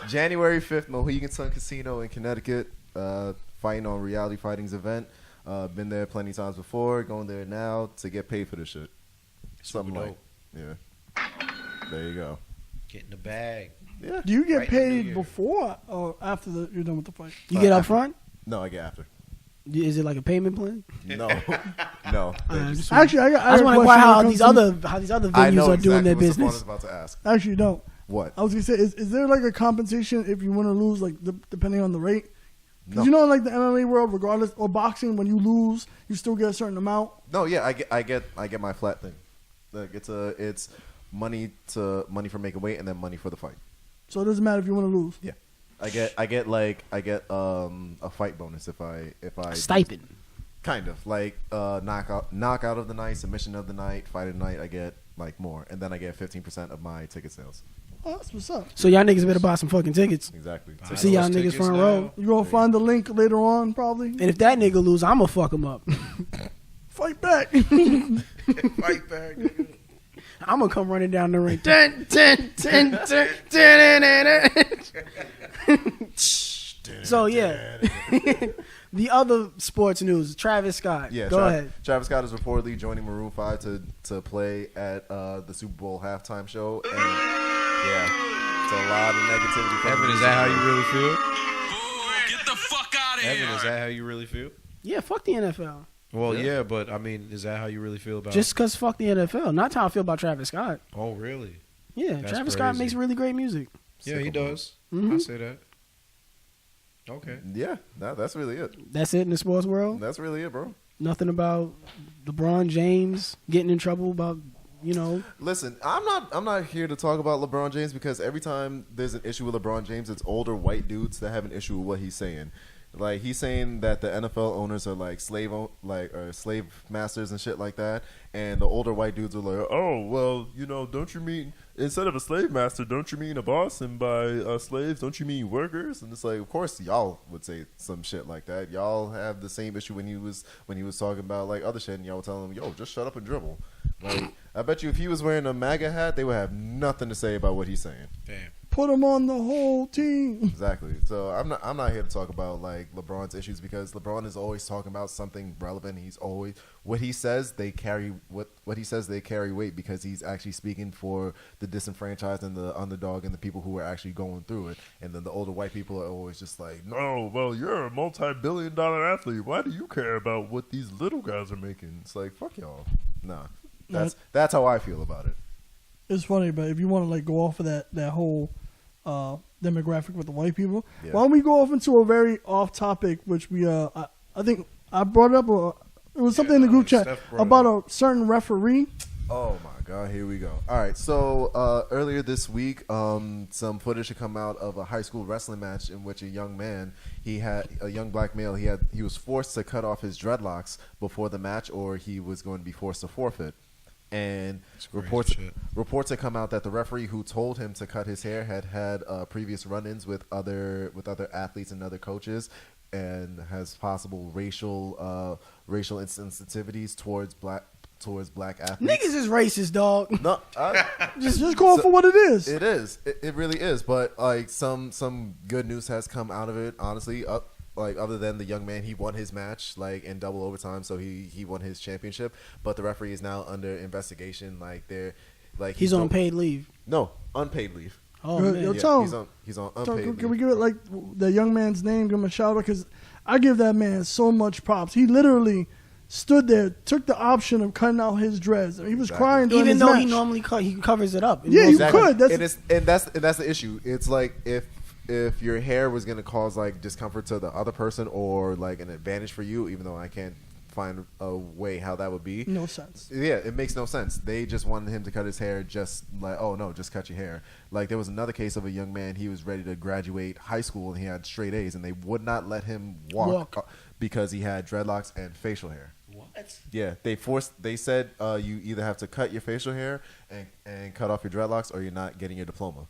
January 5th, Mohegan Sun Casino in Connecticut, fighting on Reality Fighting's event. Been there plenty of times before. Going there now to get paid for this shit. Something like, yeah. There you go. Get in the bag. Yeah. Do you get Right in the paid year. before or after you're done with the fight? You get up front? No, I get after. Is it like a payment plan? No, no. Actually, I I was got a wondering question how when it these comes other I venues know are doing their exactly what Stephon business. is about to ask. to- Actually, no. What? I was gonna say, is there like a compensation if you win or lose, like depending on the rate? Because No. you know, in like the MMA world, regardless, or boxing, when you lose, you still get a certain amount. No, yeah, I get my flat thing. Like it's money for making weight and then money for the fight. So it doesn't matter if you win or lose. Yeah, I get a fight bonus if I Stipend. kind of like knockout of the night, submission of the night, fight of the night. I get like more, and then I get 15% of my ticket sales. Oh, that's what's up. So y'all niggas better buy some fucking tickets. Exactly. Buy See y'all those niggas tickets front now. row. You gonna find the link later on, probably. And if that nigga lose, I'ma fuck him up. Fight back. Fight back, nigga. I'ma come running down the ring. Dun, dun, dun, dun, dun, dun, dun. So yeah, the other sports news. Travis Scott. Yeah, Go ahead. Travis Scott is reportedly joining Maroon 5 to play at the Super Bowl halftime show, and yeah, it's a lot of negativity. from Evan, the is that how music you world. really feel? Get the fuck out of here. Evan, is that how you really feel? Yeah, fuck the NFL. Well, Yeah. yeah, but I mean, is that how you really feel about Just cause fuck the NFL. Not how I feel about Travis Scott. Oh, really? Yeah, That's Travis Scott crazy. makes really great music. Yeah, he Sickle. does. Mhm. I say that. Okay. Yeah, that's really it. That's it in the sports world. That's really it, bro. Nothing about LeBron James getting in trouble about, you know. Listen, I'm not here to talk about LeBron James because every time there's an issue with LeBron James, it's older white dudes that have an issue with what he's saying. Like he's saying that the NFL owners are like slave masters and shit like that, and the older white dudes are like, oh well, you know, don't you mean instead of a slave master, don't you mean a boss? And by slaves, don't you mean workers? And it's like, of course, y'all would say some shit like that. Y'all have the same issue when he was talking about like other shit, and y'all were telling him, yo, just shut up and dribble. Like I bet you if he was wearing a MAGA hat, they would have nothing to say about what he's saying. Damn. Put him on the whole team. Exactly. So I'm not here to talk about like LeBron's issues because LeBron is always talking about something relevant. He's always what he says they carry weight because he's actually speaking for the disenfranchised and the underdog and the people who are actually going through it. And then the older white people are always just like, no, well you're a multi-billion-dollar athlete. Why do you care about what these little guys are making? It's like fuck y'all. Nah, that's how I feel about it. It's funny, but if you want to like go off of that whole demographic with the white people, Yeah. why don't we go off into a very off topic, which we I think I brought up. It was something in the group chat Steph brought about a certain referee. Oh my God, here we go. All right, so earlier this week, some footage had come out of a high school wrestling match in which a young black male, he was forced to cut off his dreadlocks before the match, or he was going to be forced to forfeit. And reports had come out that the referee who told him to cut his hair had previous run-ins with other athletes and other coaches, and has possible racial insensitivities towards black athletes. Niggas is racist, dog. No, Just go off for what it is. it is. It really is. But like some good news has come out of it. Honestly, like other than the young man, he won his match like in double overtime, so he won his championship. But the referee is now under investigation. He's on paid leave. No, unpaid leave. Oh Yo, man. yo, tell him. He's on So, unpaid can we leave. give it like the young man's name? Give him a shout out because I give that man so much props. He literally stood there, took the option of cutting out his dreads. He was Exactly. crying during Even his though match. he normally he covers it up. Yeah, you Exactly. could. That's the issue. It's like if your hair was gonna cause like discomfort to the other person or like an advantage for you, even though I can't find a way how that would be. No sense. Yeah, it makes no sense. They just wanted him to cut his hair, just like, oh no, just cut your hair. Like there was another case of a young man. He was ready to graduate high school and he had straight A's, and they would not let him walk. Because he had dreadlocks and facial hair. What? Yeah, they said you either have to cut your facial hair and cut off your dreadlocks, or you're not getting your diploma.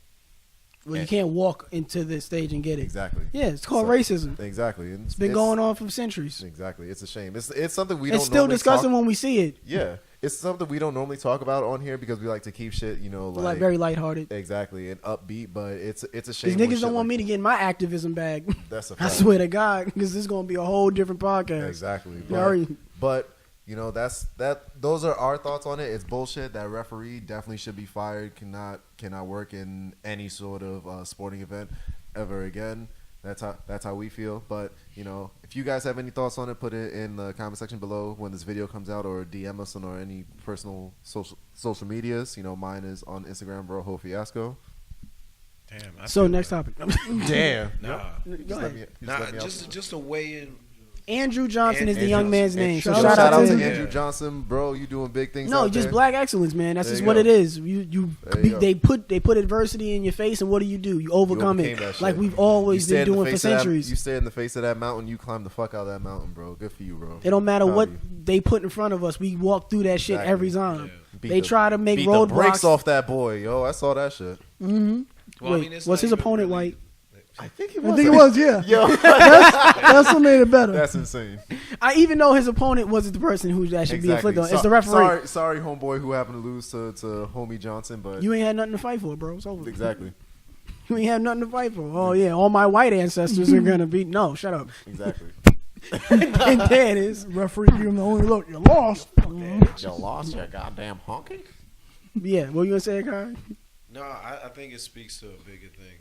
Well, you can't walk into this stage and get it. Exactly. Yeah, it's called racism. Exactly. It's been going on for centuries. Exactly. It's a shame. It's something we it's don't. Still normally discussing when we see it. Yeah, it's something we don't normally talk about on here because we like to keep shit, like very lighthearted. Exactly, and upbeat. But it's a These shame. niggas don't want me to get my activism bag. That's a fact. I swear to God, because this is gonna be a whole different podcast. Exactly. But those are our thoughts on it. It's bullshit. That referee definitely should be fired. Cannot work in any sort of sporting event ever again. That's how we feel. But if you guys have any thoughts on it, put it in the comment section below when this video comes out, or DM us on our any personal social medias. Mine is on Instagram, bro. Fiasco. Damn. So next topic. Damn. Nah. Just a weigh in. Andrew Johnson is the young man's name. So shout out to him. Andrew Johnson, bro. You doing big things. No, out just there. black excellence, man. That's just what it is. They put adversity in your face, and what do? You overcome it, like we've always been doing for centuries. You stay in the face of that mountain, you climb the fuck out of that mountain, bro. Good for you, bro. It don't matter what they put in front of us. We walk through that shit every time. Yeah. They try to make beat roadblocks. The brakes off that boy, yo. I saw that shit. Mm-hmm. Well, Wait, was his opponent white? I think it was. Yeah. Yo, that's what made it better. That's insane. I even know his opponent wasn't the person who that should be inflicted on. It's the referee. Sorry, homeboy, who happened to lose to homie Johnson, but you ain't had nothing to fight for, bro. It's over. Exactly. You ain't have nothing to fight for. Oh yeah, all my white ancestors are gonna be. No, shut up. Exactly. And there it is. Referee gave him the only look. You lost. You lost your goddamn honky. Yeah. What you gonna say, Akai? No, I think it speaks to a bigger thing.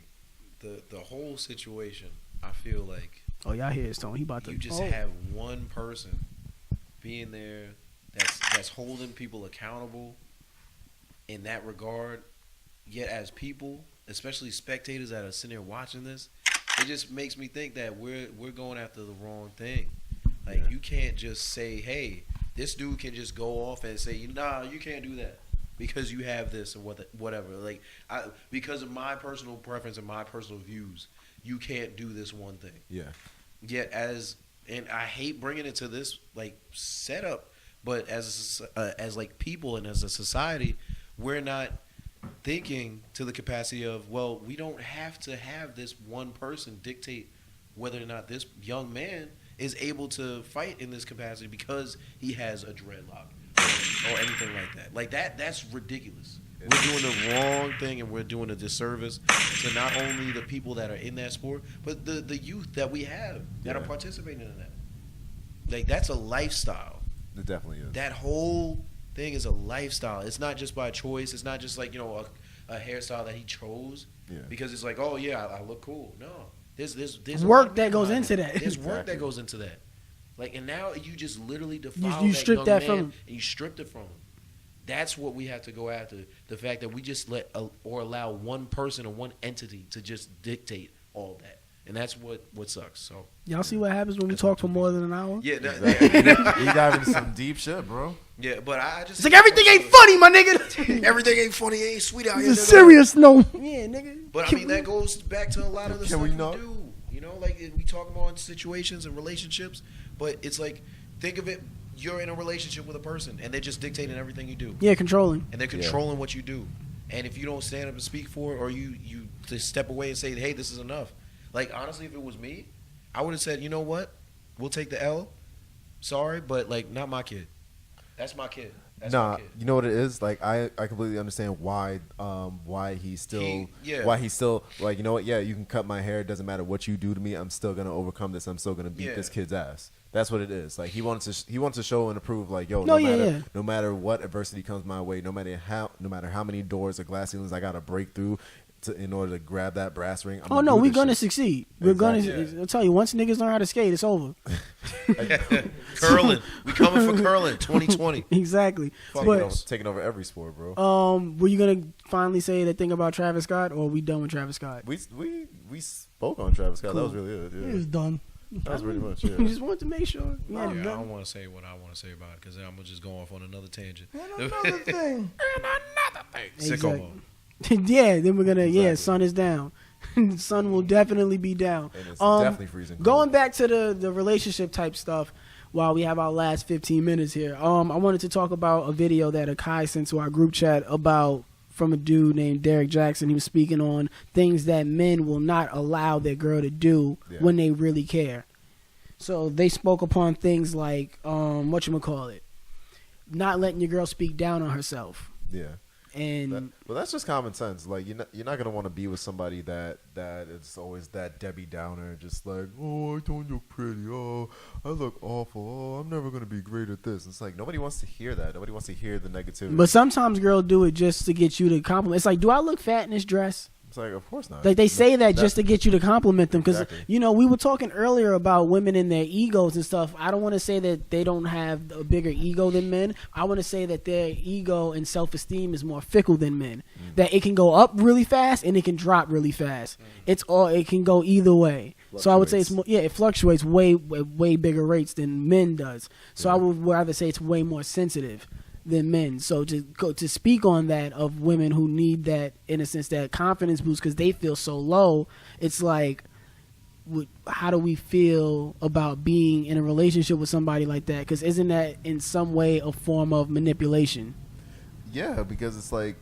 The whole situation, I feel like. Oh, y'all hear Stone? He about to. You just have one person being there that's holding people accountable in that regard. Yet as people, especially spectators that are sitting there watching this, it just makes me think that we're going after the wrong thing. Like you can't just say, hey, this dude can just go off and say, nah, you can't do that. Because you have this or whatever. Like, because of my personal preference and my personal views, you can't do this one thing. Yeah. Yet and I hate bringing it to this like setup, but as like people and as a society, we're not thinking to the capacity of, well, we don't have to have this one person dictate whether or not this young man is able to fight in this capacity because he has a dreadlock. Or anything like that. Like that's ridiculous. We're doing the wrong thing, and we're doing a disservice to not only the people that are in that sport, but the youth that we have that are participating in that. Like that's a lifestyle. It definitely is. That whole thing is a lifestyle. It's not just by choice. It's not just like a hairstyle that he chose because it's like, oh yeah, I look cool. No, there's work that goes into that. There's work that goes into that. Like, and now you just literally defile you that strip young that man from him. and you stripped it from him. That's what we have to go after. The fact that we just let or allow one person or one entity to just dictate all that. And that's what sucks. So y'all see what happens when we talk for more than an hour? Yeah. We dive into some deep shit, bro. Yeah, but I just... It's like everything ain't funny, my nigga. Everything ain't funny, ain't sweet out here. It's a serious note. Yeah, nigga. But I mean, that goes back to a lot of the stuff we not? do. Like we talk about situations and relationships, but it's like, think of it, you're in a relationship with a person, and they're just dictating everything you do. Yeah, controlling. And they're controlling what you do. And if you don't stand up and speak for it, or you just step away and say, hey, this is enough. Like, honestly, if it was me, I would have said, you know what? We'll take the L. Sorry, but, like, not my kid. That's my kid. That's my kid. You know what it is? Like, I completely understand why he's still like, you know what? Yeah, you can cut my hair. It doesn't matter what you do to me. I'm still gonna overcome this. I'm still gonna beat this kid's ass. That's what it is. Like, he wants to show and prove, like, yo, no matter what adversity comes my way, no matter how many doors or glass ceilings I gotta break through in order to grab that brass ring. We're gonna succeed. We're gonna. I'll tell you, once niggas learn how to skate, it's over. Curling, we coming for curling, 2020. Exactly. Taking over every sport, bro. Were you gonna finally say that thing about Travis Scott, or are we done with Travis Scott? We spoke on Travis Scott. Cool. That was really it. Yeah. He was done. That's pretty much We it. just wanted to make sure. Yeah, I don't want to say what I want to say about it because I'm gonna just go off on another tangent. And another thing. Sicko mode. Yeah, then we're gonna. Yeah, Exactly. sun is down. Sun will definitely be down. And it's definitely freezing cold. Going back to the relationship type stuff, while we have our last 15 minutes here, I wanted to talk about a video that Akai sent to our group chat from a dude named Derek Jackson. He was speaking on things that men will not allow their girl to do when they really care. So they spoke upon things like whatchamacallit, not letting your girl speak down on herself. Yeah. And Well, that's just common sense. Like you're not gonna want to be with somebody that is always that Debbie Downer, just like, oh, I don't look pretty. Oh, I look awful. Oh, I'm never gonna be great at this. It's like nobody wants to hear that. Nobody wants to hear the negativity. but sometimes girls do it just to get you to compliment. It's like, do I look fat in this dress? It's like, of course not. Like they say that just to get you to compliment them because Exactly. we were talking earlier about women and their egos and stuff. I don't want to say that they don't have a bigger ego than men. I want to say that their ego and self-esteem is more fickle than men. That it can go up really fast and it can drop really fast. It can go either way. So I would say it's more, it fluctuates way bigger rates than men does. So I would rather say it's way more sensitive than men. So to speak on that of women who need that, in a sense, that confidence boost because they feel so low, it's like, how do we feel about being in a relationship with somebody like that? Because isn't that in some way a form of manipulation? Yeah, because it's like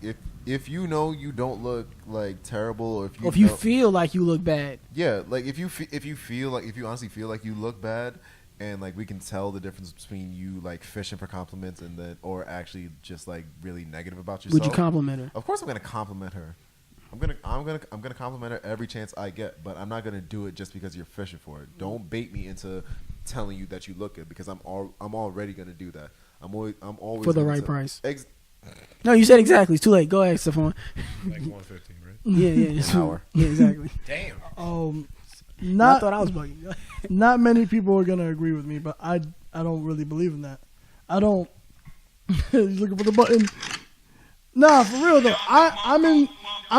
if you know you don't look like terrible, or if you feel like you look bad, like if you honestly feel like you look bad. And like we can tell the difference between you like fishing for compliments and then or actually just like really negative about yourself. would you compliment her? Of course, I'm gonna compliment her. I'm gonna compliment her every chance I get, but I'm not gonna do it just because you're fishing for it. Don't bait me into telling you that you look good because I'm already gonna do that. I'm always For the gonna right price. No, you said exactly. It's too late. Go ahead, Stephon. Like 150, right? Yeah. An hour. Yeah, exactly. Damn. I thought I was bugging. Not many people are gonna agree with me, but I don't really believe in that. I don't. He's looking for the button. Nah, for real though. I'm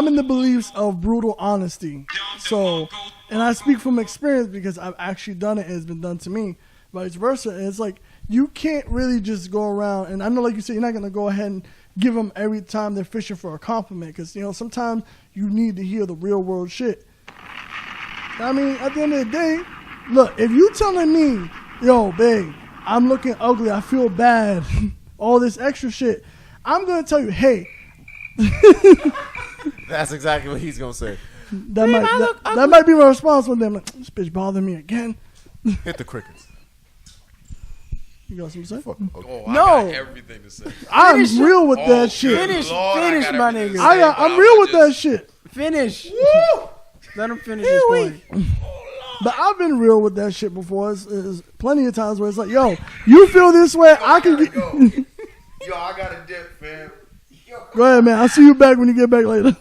in the beliefs of brutal honesty. So, and I speak from experience because I've actually done it and it's been done to me. Vice versa. And it's like you can't really just go around. And I know, like you said, you're not gonna go ahead and give them every time they're fishing for a compliment because sometimes you need to hear the real world shit. I mean, at the end of the day, look, if you telling me, yo, babe, I'm looking ugly, I feel bad, all this extra shit, I'm going to tell you, hey. That's exactly what he's going to say. That might be my response when they're like, this bitch bothering me again. Hit the crickets. You got something to say? Oh, I No. got everything to say. I'm real with that shit. Finish, Lord, I got my everything to nigga. say, I'm real with that shit. Finish. Woo! Let him finish his point. But I've been real with that shit before. It's plenty of times where it's like, yo, you feel this way, I can get... Yo, I got a dip, fam. Go ahead, man. I'll see you back when you get back later.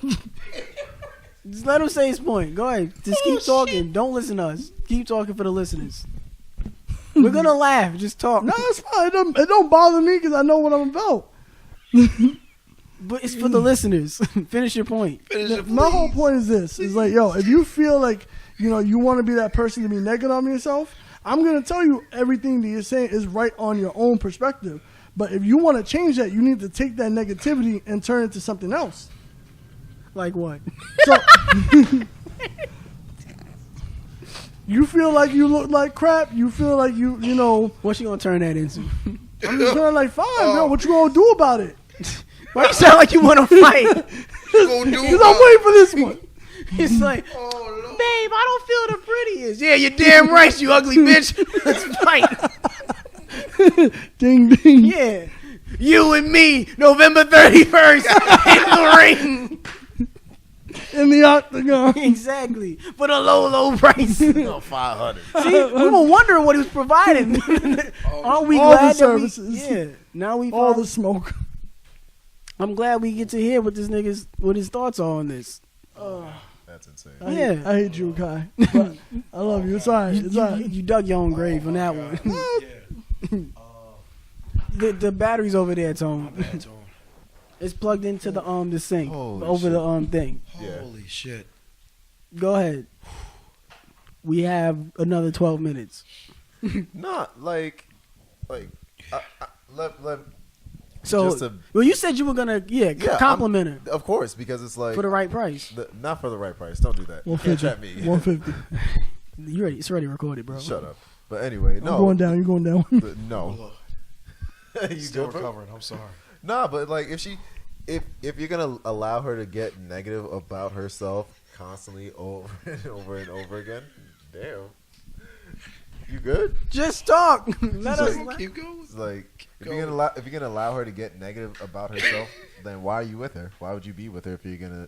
Just let him say his point. Go ahead. Just keep talking. Don't listen to us. Keep talking for the listeners. We're going to laugh. Just talk. No, it's fine. It don't bother me because I know what I'm about. But it's for the listeners. Finish your point. My whole point is this. It's like, yo, if you feel like, you want to be that person to be negative on yourself, I'm going to tell you everything that you're saying is right on your own perspective. But if you want to change that, you need to take that negativity and turn it to something else. Like what? So, you feel like you look like crap. You feel like you know. What you going to turn that into? I'm just feeling like, fine, bro. What you going to do about it? Why you sound like you want to fight? Because I'm waiting for this one. It's like, babe, I don't feel the prettiest. Yeah, you're damn right, you ugly bitch. Let's fight. Ding, ding. Yeah. You and me, November 31st, in the ring. In the octagon. Exactly. For the low, low price. No, 500. See, we were wondering what he was providing. Aren't we all glad the that services. Yeah. Now we All found- the smoke. I'm glad we get to hear what what his thoughts are on this. That's insane. Yeah. I hate you, Kai. But I love you. It's all right. It's all right. You dug your own grave on that one. The battery's over there, Tone. It's plugged into the sink Holy over shit. the thing. Yeah. Holy shit. Go ahead. We have another 12 minutes. Not like let So, just to- well, you said you were gonna, compliment her Of course, because it's like for the right price. not for the right price. Don't do that. You can't 150. trap me. 150. You ready? It's already recorded, bro. Shut up. But anyway, no. I'm going down. You're going down. No. You Still good, bro? recovering. I'm sorry. Nah, but like if you're gonna allow her to get negative about herself constantly over and over and over again, damn. You good? Just talk. Let us. Keep going. It's like if you're gonna allow her to get negative about herself, then why are you with her? Why would you be with her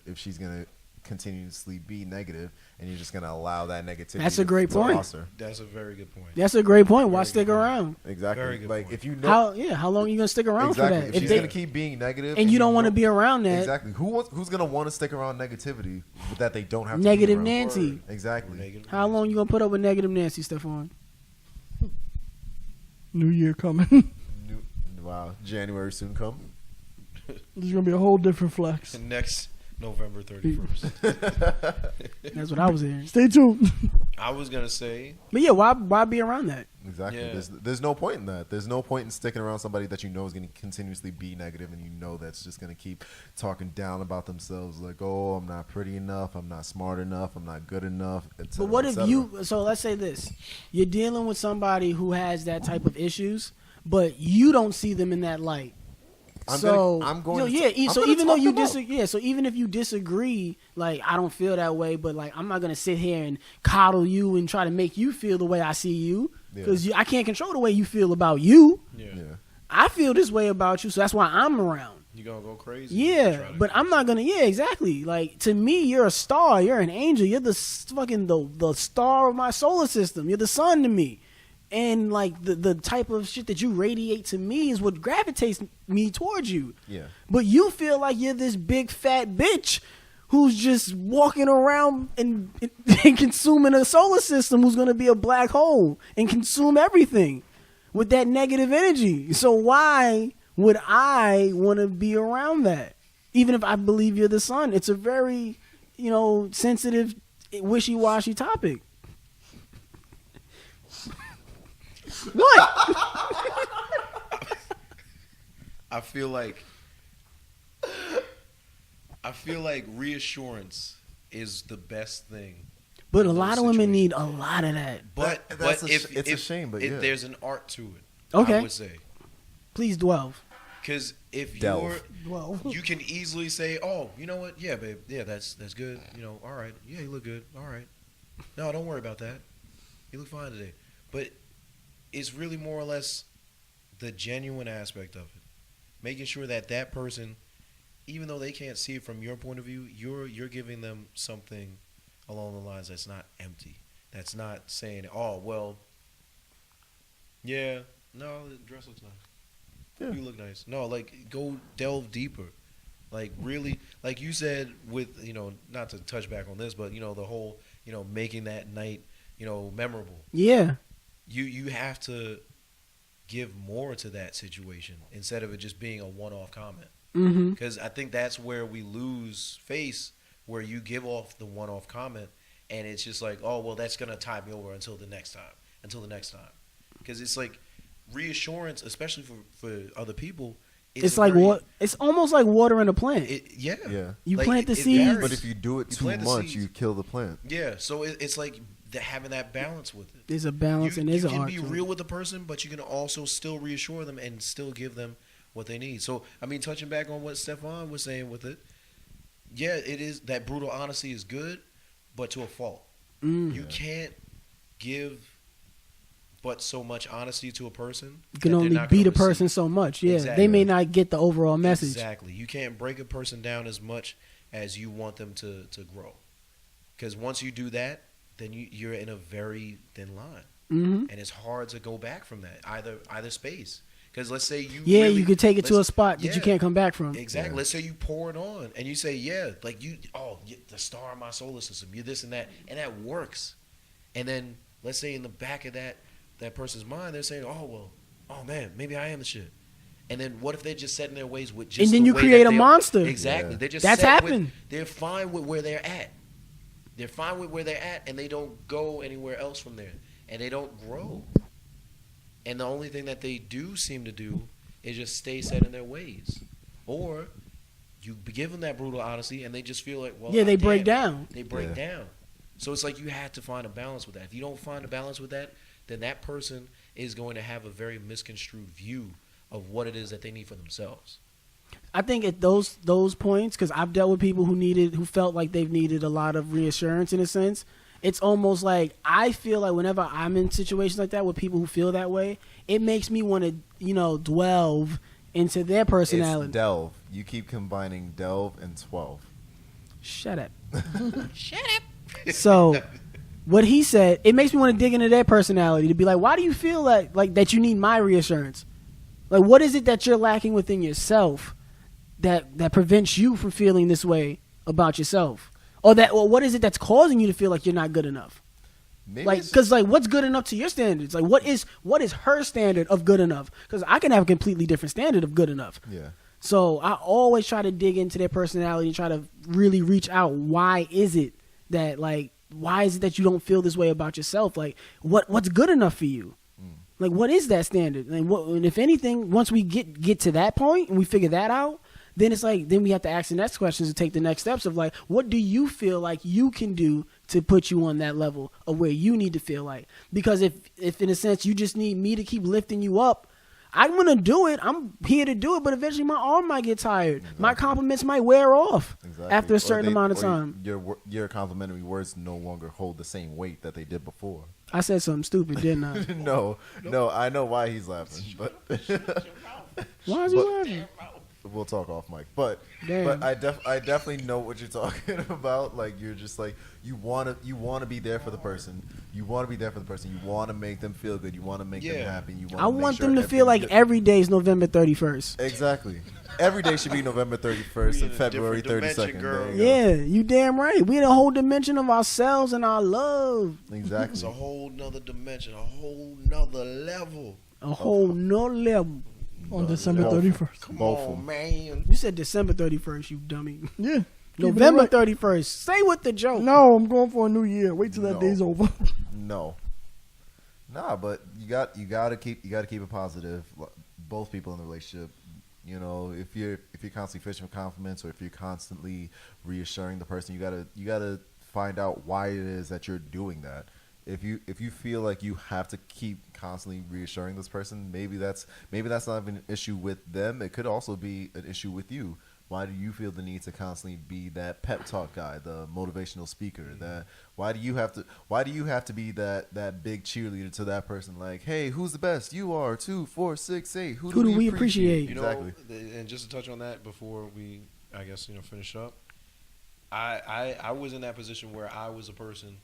if she's gonna continuously be negative and you're just gonna allow that negativity? That's a great point. loss her? That's a very good point. That's a great point. Why Very stick good point. around? Exactly. Very good Like point. if you know How long are you gonna stick around exactly for that? if she's gonna keep being negative and you don't want to know- be around that. exactly who's gonna want to stick around negativity that they don't have to Negative be around? Nancy. Exactly. Negative. How long you gonna put up with negative Nancy, Stephon? New year coming. Wow, January soon come. There's gonna be a whole different flex. And next November 31st. That's what I was hearing. Stay tuned. I was gonna say, But yeah, why be around that? Exactly. Yeah. There's no point in that. There's no point in sticking around somebody that you know is going to continuously be negative, and you know that's just going to keep talking down about themselves. Like, oh, I'm not pretty enough. I'm not smart enough. I'm not good enough. Et cetera, But what et if cetera. you? So let's say this: you're dealing with somebody who has that type of issues, but you don't see them in that light. I'm so gonna so talk even though you them up. disagree, so even if you disagree, like I don't feel that way, but like I'm not gonna sit here and coddle you and try to make you feel the way I see you because I can't control the way you feel about you. yeah, I feel this way about you, so that's why I'm around. you gonna go crazy. Yeah, Try to- but I'm not gonna. Yeah, exactly. Like to me, you're a star. You're an angel. You're the fucking the star of my solar system. You're the sun to me, and like the type of shit that you radiate to me is what gravitates me towards you. Yeah. But you feel like you're this big fat bitch who's just walking around and consuming a solar system who's gonna be a black hole and consume everything with that negative energy. So why would I want to be around that? Even if I believe you're the sun, it's a very, sensitive, wishy-washy topic. What? I feel like reassurance is the best thing. But a in lot those of women need situations. a lot of that. But That's if it's a shame, but yeah. there's an art to it. Okay. I would say, Please delve. because if Delve. Well, you can easily say, "Oh, you know what? Yeah, babe. Yeah, that's good. All right. Yeah, you look good. All right. No, don't worry about that. You look fine today." But it's really more or less the genuine aspect of it, making sure that person, even though they can't see it from your point of view, you're giving them something along the lines that's not empty. That's not saying, "Oh, well, yeah, no, the dress looks nice. Yeah. You look nice." No, like go delve deeper. Like really, like you said with, not to touch back on this, but the whole, making that night, memorable. Yeah. You have to give more to that situation instead of it just being a one-off comment. Mm-hmm. Because I think that's where we lose face, where you give off the one-off comment, and it's just like, oh, well, that's going to tide me over until the next time. Because it's like reassurance, especially for other people. It's like what? It's almost like watering a plant. Yeah. Yeah. You Like, plant the it seeds. varies. But if you do it You too plant the much, seeds. you kill the plant. Yeah. So it's like having that balance with it. There's a balance and you there's an can art. be to it. real with the person, but you can also still reassure them and still give them what they need. So, I mean, touching back on what Stephon was saying with it, yeah, it is that brutal honesty is good, but to a fault. Mm. You can't give but so much honesty to a person. You can that they're only not beat gonna a person receive. so much. Yeah, Exactly. they may not get the overall message. Exactly. You can't break a person down as much as you want them to grow. Because once you do that, then you're in a very thin line. Mm-hmm. And it's hard to go back from that, either space. Because let's say you Yeah, really, you could take it to a let's- spot that you yeah. can't come back from. Exactly. Yeah. Let's say you pour it on, and you say, "Yeah, like you're the star of my solar system. You're this and that works." And then let's say in the back of that person's mind, they're saying, "Oh man, maybe I am the shit." And then what if they're just set in their ways with just And then the you way create that a they are? monster. Exactly. Yeah. They're just That's set with- happened. they're fine with where they're at. They're fine with where they're at, and they don't go anywhere else from there, and they don't grow. And the only thing that they do seem to do is just stay set in their ways, or you give them that brutal honesty, and they just feel like, well, Yeah, they break down. They break down. So it's like you have to find a balance with that. If you don't find a balance with that, then that person is going to have a very misconstrued view of what it is that they need for themselves. I think at those points, because I've dealt with people who felt like they've needed a lot of reassurance in a sense. It's almost like I feel like whenever I'm in situations like that with people who feel that way, it makes me want to, delve into their personality. It's delve. You keep combining delve and 12. Shut up. So, what he said, it makes me want to dig into their personality to be like, why do you feel like that you need my reassurance? Like, what is it that you're lacking within yourself that prevents you from feeling this way about yourself? Or what is it that's causing you to feel like you're not good enough? Maybe because what's good enough to your standards? Like, what is her standard of good enough? Because I can have a completely different standard of good enough. Yeah. So I always try to dig into their personality and try to really reach out. Why is it that you don't feel this way about yourself? Like, what's good enough for you? Like, what is that standard? And if anything, once we get to that point and we figure that out, then it's like, then we have to ask the next questions and take the next steps of like, what do you feel like you can do to put you on that level of where you need to feel like? Because if in a sense you just need me to keep lifting you up, I'm going to do it. I'm here to do it, but eventually my arm might get tired. Exactly. My compliments might wear off after a certain amount of time. Your complimentary words no longer hold the same weight that they did before. I said something stupid, didn't I? No, I know why he's laughing, but why is he laughing? We'll talk off mic, but I definitely know what you're talking about. Like, you're just like, you want to be there for the person. You want to be there for the person. You want to make them feel good. You want to make them happy. I want them to feel like every day is November 31st. Exactly. Every day should be November 31st and February 32nd. Yeah, you damn right. We in a whole dimension of ourselves and our love. Exactly. It's a whole nother dimension, a whole nother level. A whole nother level. On December 31st. Come on, man. You said December 31st, you dummy. Yeah. November 31st. Stay with the joke. No, I'm going for a new year. Wait till that day's over. No. Nah, but you gotta keep it positive. Both people in the relationship. If you're constantly fishing for compliments, or if you're constantly reassuring the person, you gotta find out why it is that you're doing that. If you feel like you have to keep constantly reassuring this person, maybe that's not even an issue with them. It could also be an issue with you. Why do you feel the need to constantly be that pep talk guy, the motivational speaker? Why do you have to be that big cheerleader to that person? Like, hey, who's the best? You are 2, 4, 6, 8. Who do we appreciate? Exactly. And just to touch on that before we, I guess, finish up, I was in that position where I was a person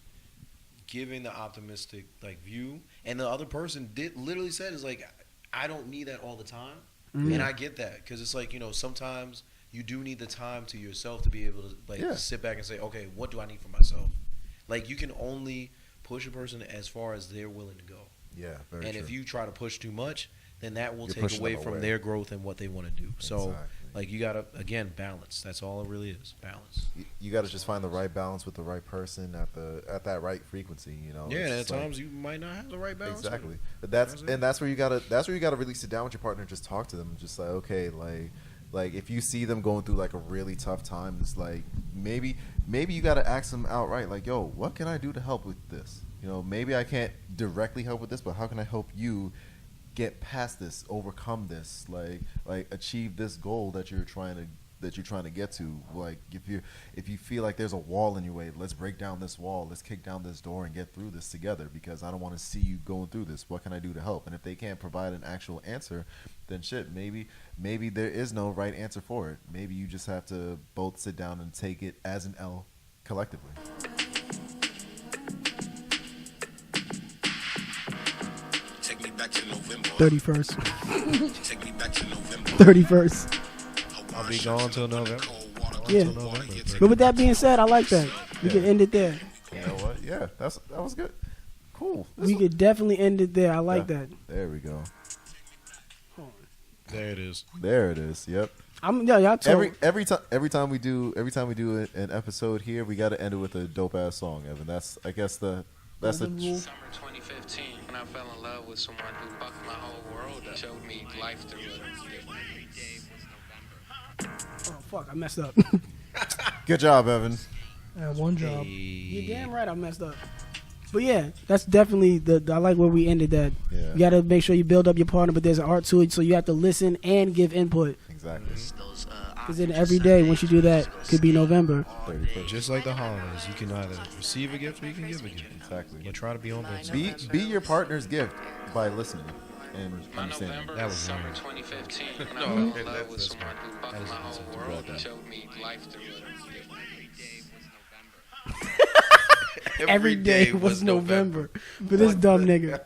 giving the optimistic view, and the other person literally said is like, I don't need that all the time. And I get that, because it's like, sometimes you do need the time to yourself to be able to sit back and say, okay, what do I need for myself? Like, you can only push a person as far as they're willing to go. Yeah, very and true. If you try to push too much, then that will take away from their growth and what they want to do. So you gotta, again, balance. That's all it really is, balance. You gotta just find the right balance with the right person at that right frequency. Yeah, and at times you might not have the right balance. Exactly, but that's where you gotta really sit down with your partner and just talk to them. And just like, okay, like if you see them going through like a really tough time, it's like maybe you gotta ask them outright, like, yo, what can I do to help with this? Maybe I can't directly help with this, but how can I help you get past this, overcome this, like achieve this goal that you're trying to get to? Like, if you feel like there's a wall in your way, let's break down this wall, let's kick down this door and get through this together, because I don't want to see you going through this. What can I do to help? And if they can't provide an actual answer, then shit, maybe there is no right answer for it. Maybe you just have to both sit down and take it as an L collectively. Take me back to November. 31st. Take me back to November. 31st. I'll be gone till November. Yeah. But with that being said, I like that. We can end it there. You know what? Yeah, that was good. Cool. We could definitely end it there. I like that. There we go. There it is. There it is. Yep. Y'all told. Every time we do an episode here, we got to end it with a dope ass song, Evan. That's I guess that's the Summer 2015, when I fell in love with someone who fucked my whole world up, showed me life through it. Oh fuck! I messed up. Good job, Evan. Yeah, one job. You're damn right. I messed up. But yeah, that's definitely I like where we ended that. Yeah. You got to make sure you build up your partner, but there's an art to it, so you have to listen and give input. Exactly. Because then every day, once you do that, could be November. 31st. Just like the holidays, you can either receive a gift or you can give a gift. Exactly. But try to be on both sides. Be your partner's gift by listening and My understanding. November That was was summer weird. 2015, when I No, fell in okay, love with that's someone who fucked that is my whole insensitive. world Right and showed me life through it. Every day was November for this dumb nigga.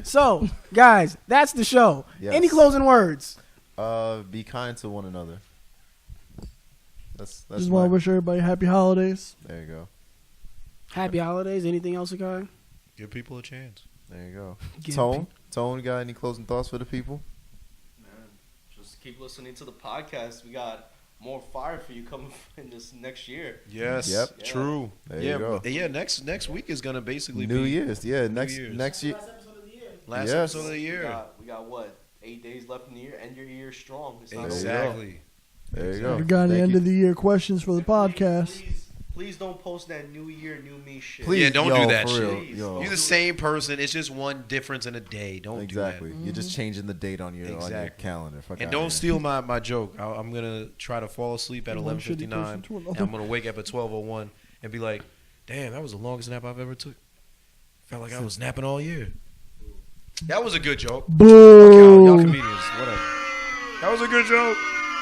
So, guys, that's the show. Yes. Any closing words? Be kind to one another. That's Just want to wish everybody happy holidays. There you go. Happy holidays. Anything else, Akai? Give people a chance. There you go. Give Tone, got any closing thoughts for the people? Man, just keep listening to the podcast. We got more fire for you coming in this next year. Yes. Yep. True. There yeah. you go. Yeah. Next week is gonna basically New be Year's. Yeah. Next Year's. year. last Yes. episode of the year. We got what? 8 days left in the year. End your year strong. It's not Exactly. There you go. We got any Thank end you. of the year questions for the podcast. Please don't post that new year, new me shit. Please, Yeah, don't yo, do that for shit. real, yo. You're the same person. It's just one difference in a day. Don't Exactly. do that. You're just changing the date on your Exactly. calendar. Fuck And outta don't here. steal my joke. I'm gonna try to fall asleep at One shitty 11:59, person to and another. I'm gonna wake up at 12:01 and be like, "Damn, that was the longest nap I've ever took. Felt like I was napping all year." That was a good joke. Boo! Y'all comedians, whatever. That was a good joke.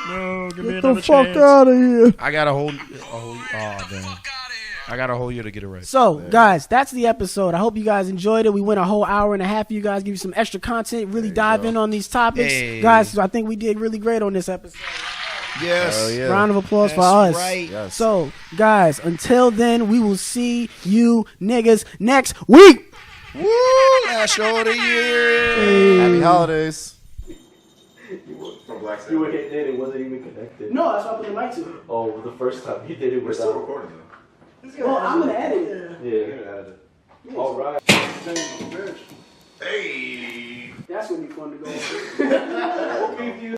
No, give me Get the another fuck chance. out of here. I got a whole damn. I got a whole year to get it right. So, guys, that's the episode. I hope you guys enjoyed it. We went a whole hour and a half for you guys, give you some extra content, really dive in on these topics. Hey. Guys, I think we did really great on this episode. Yes. Hell yeah. Round of applause for That's us. right. Yes. So, guys, until then, we will see you niggas next week. Woo! Last show of the year. Happy holidays. You were hitting it, it wasn't even connected. No, that's why I put the mic to. Oh, the first time you did it We're still without. recording though. Well, I'm going to edit it. Yeah. All right. Hey. That's going to be fun to go over.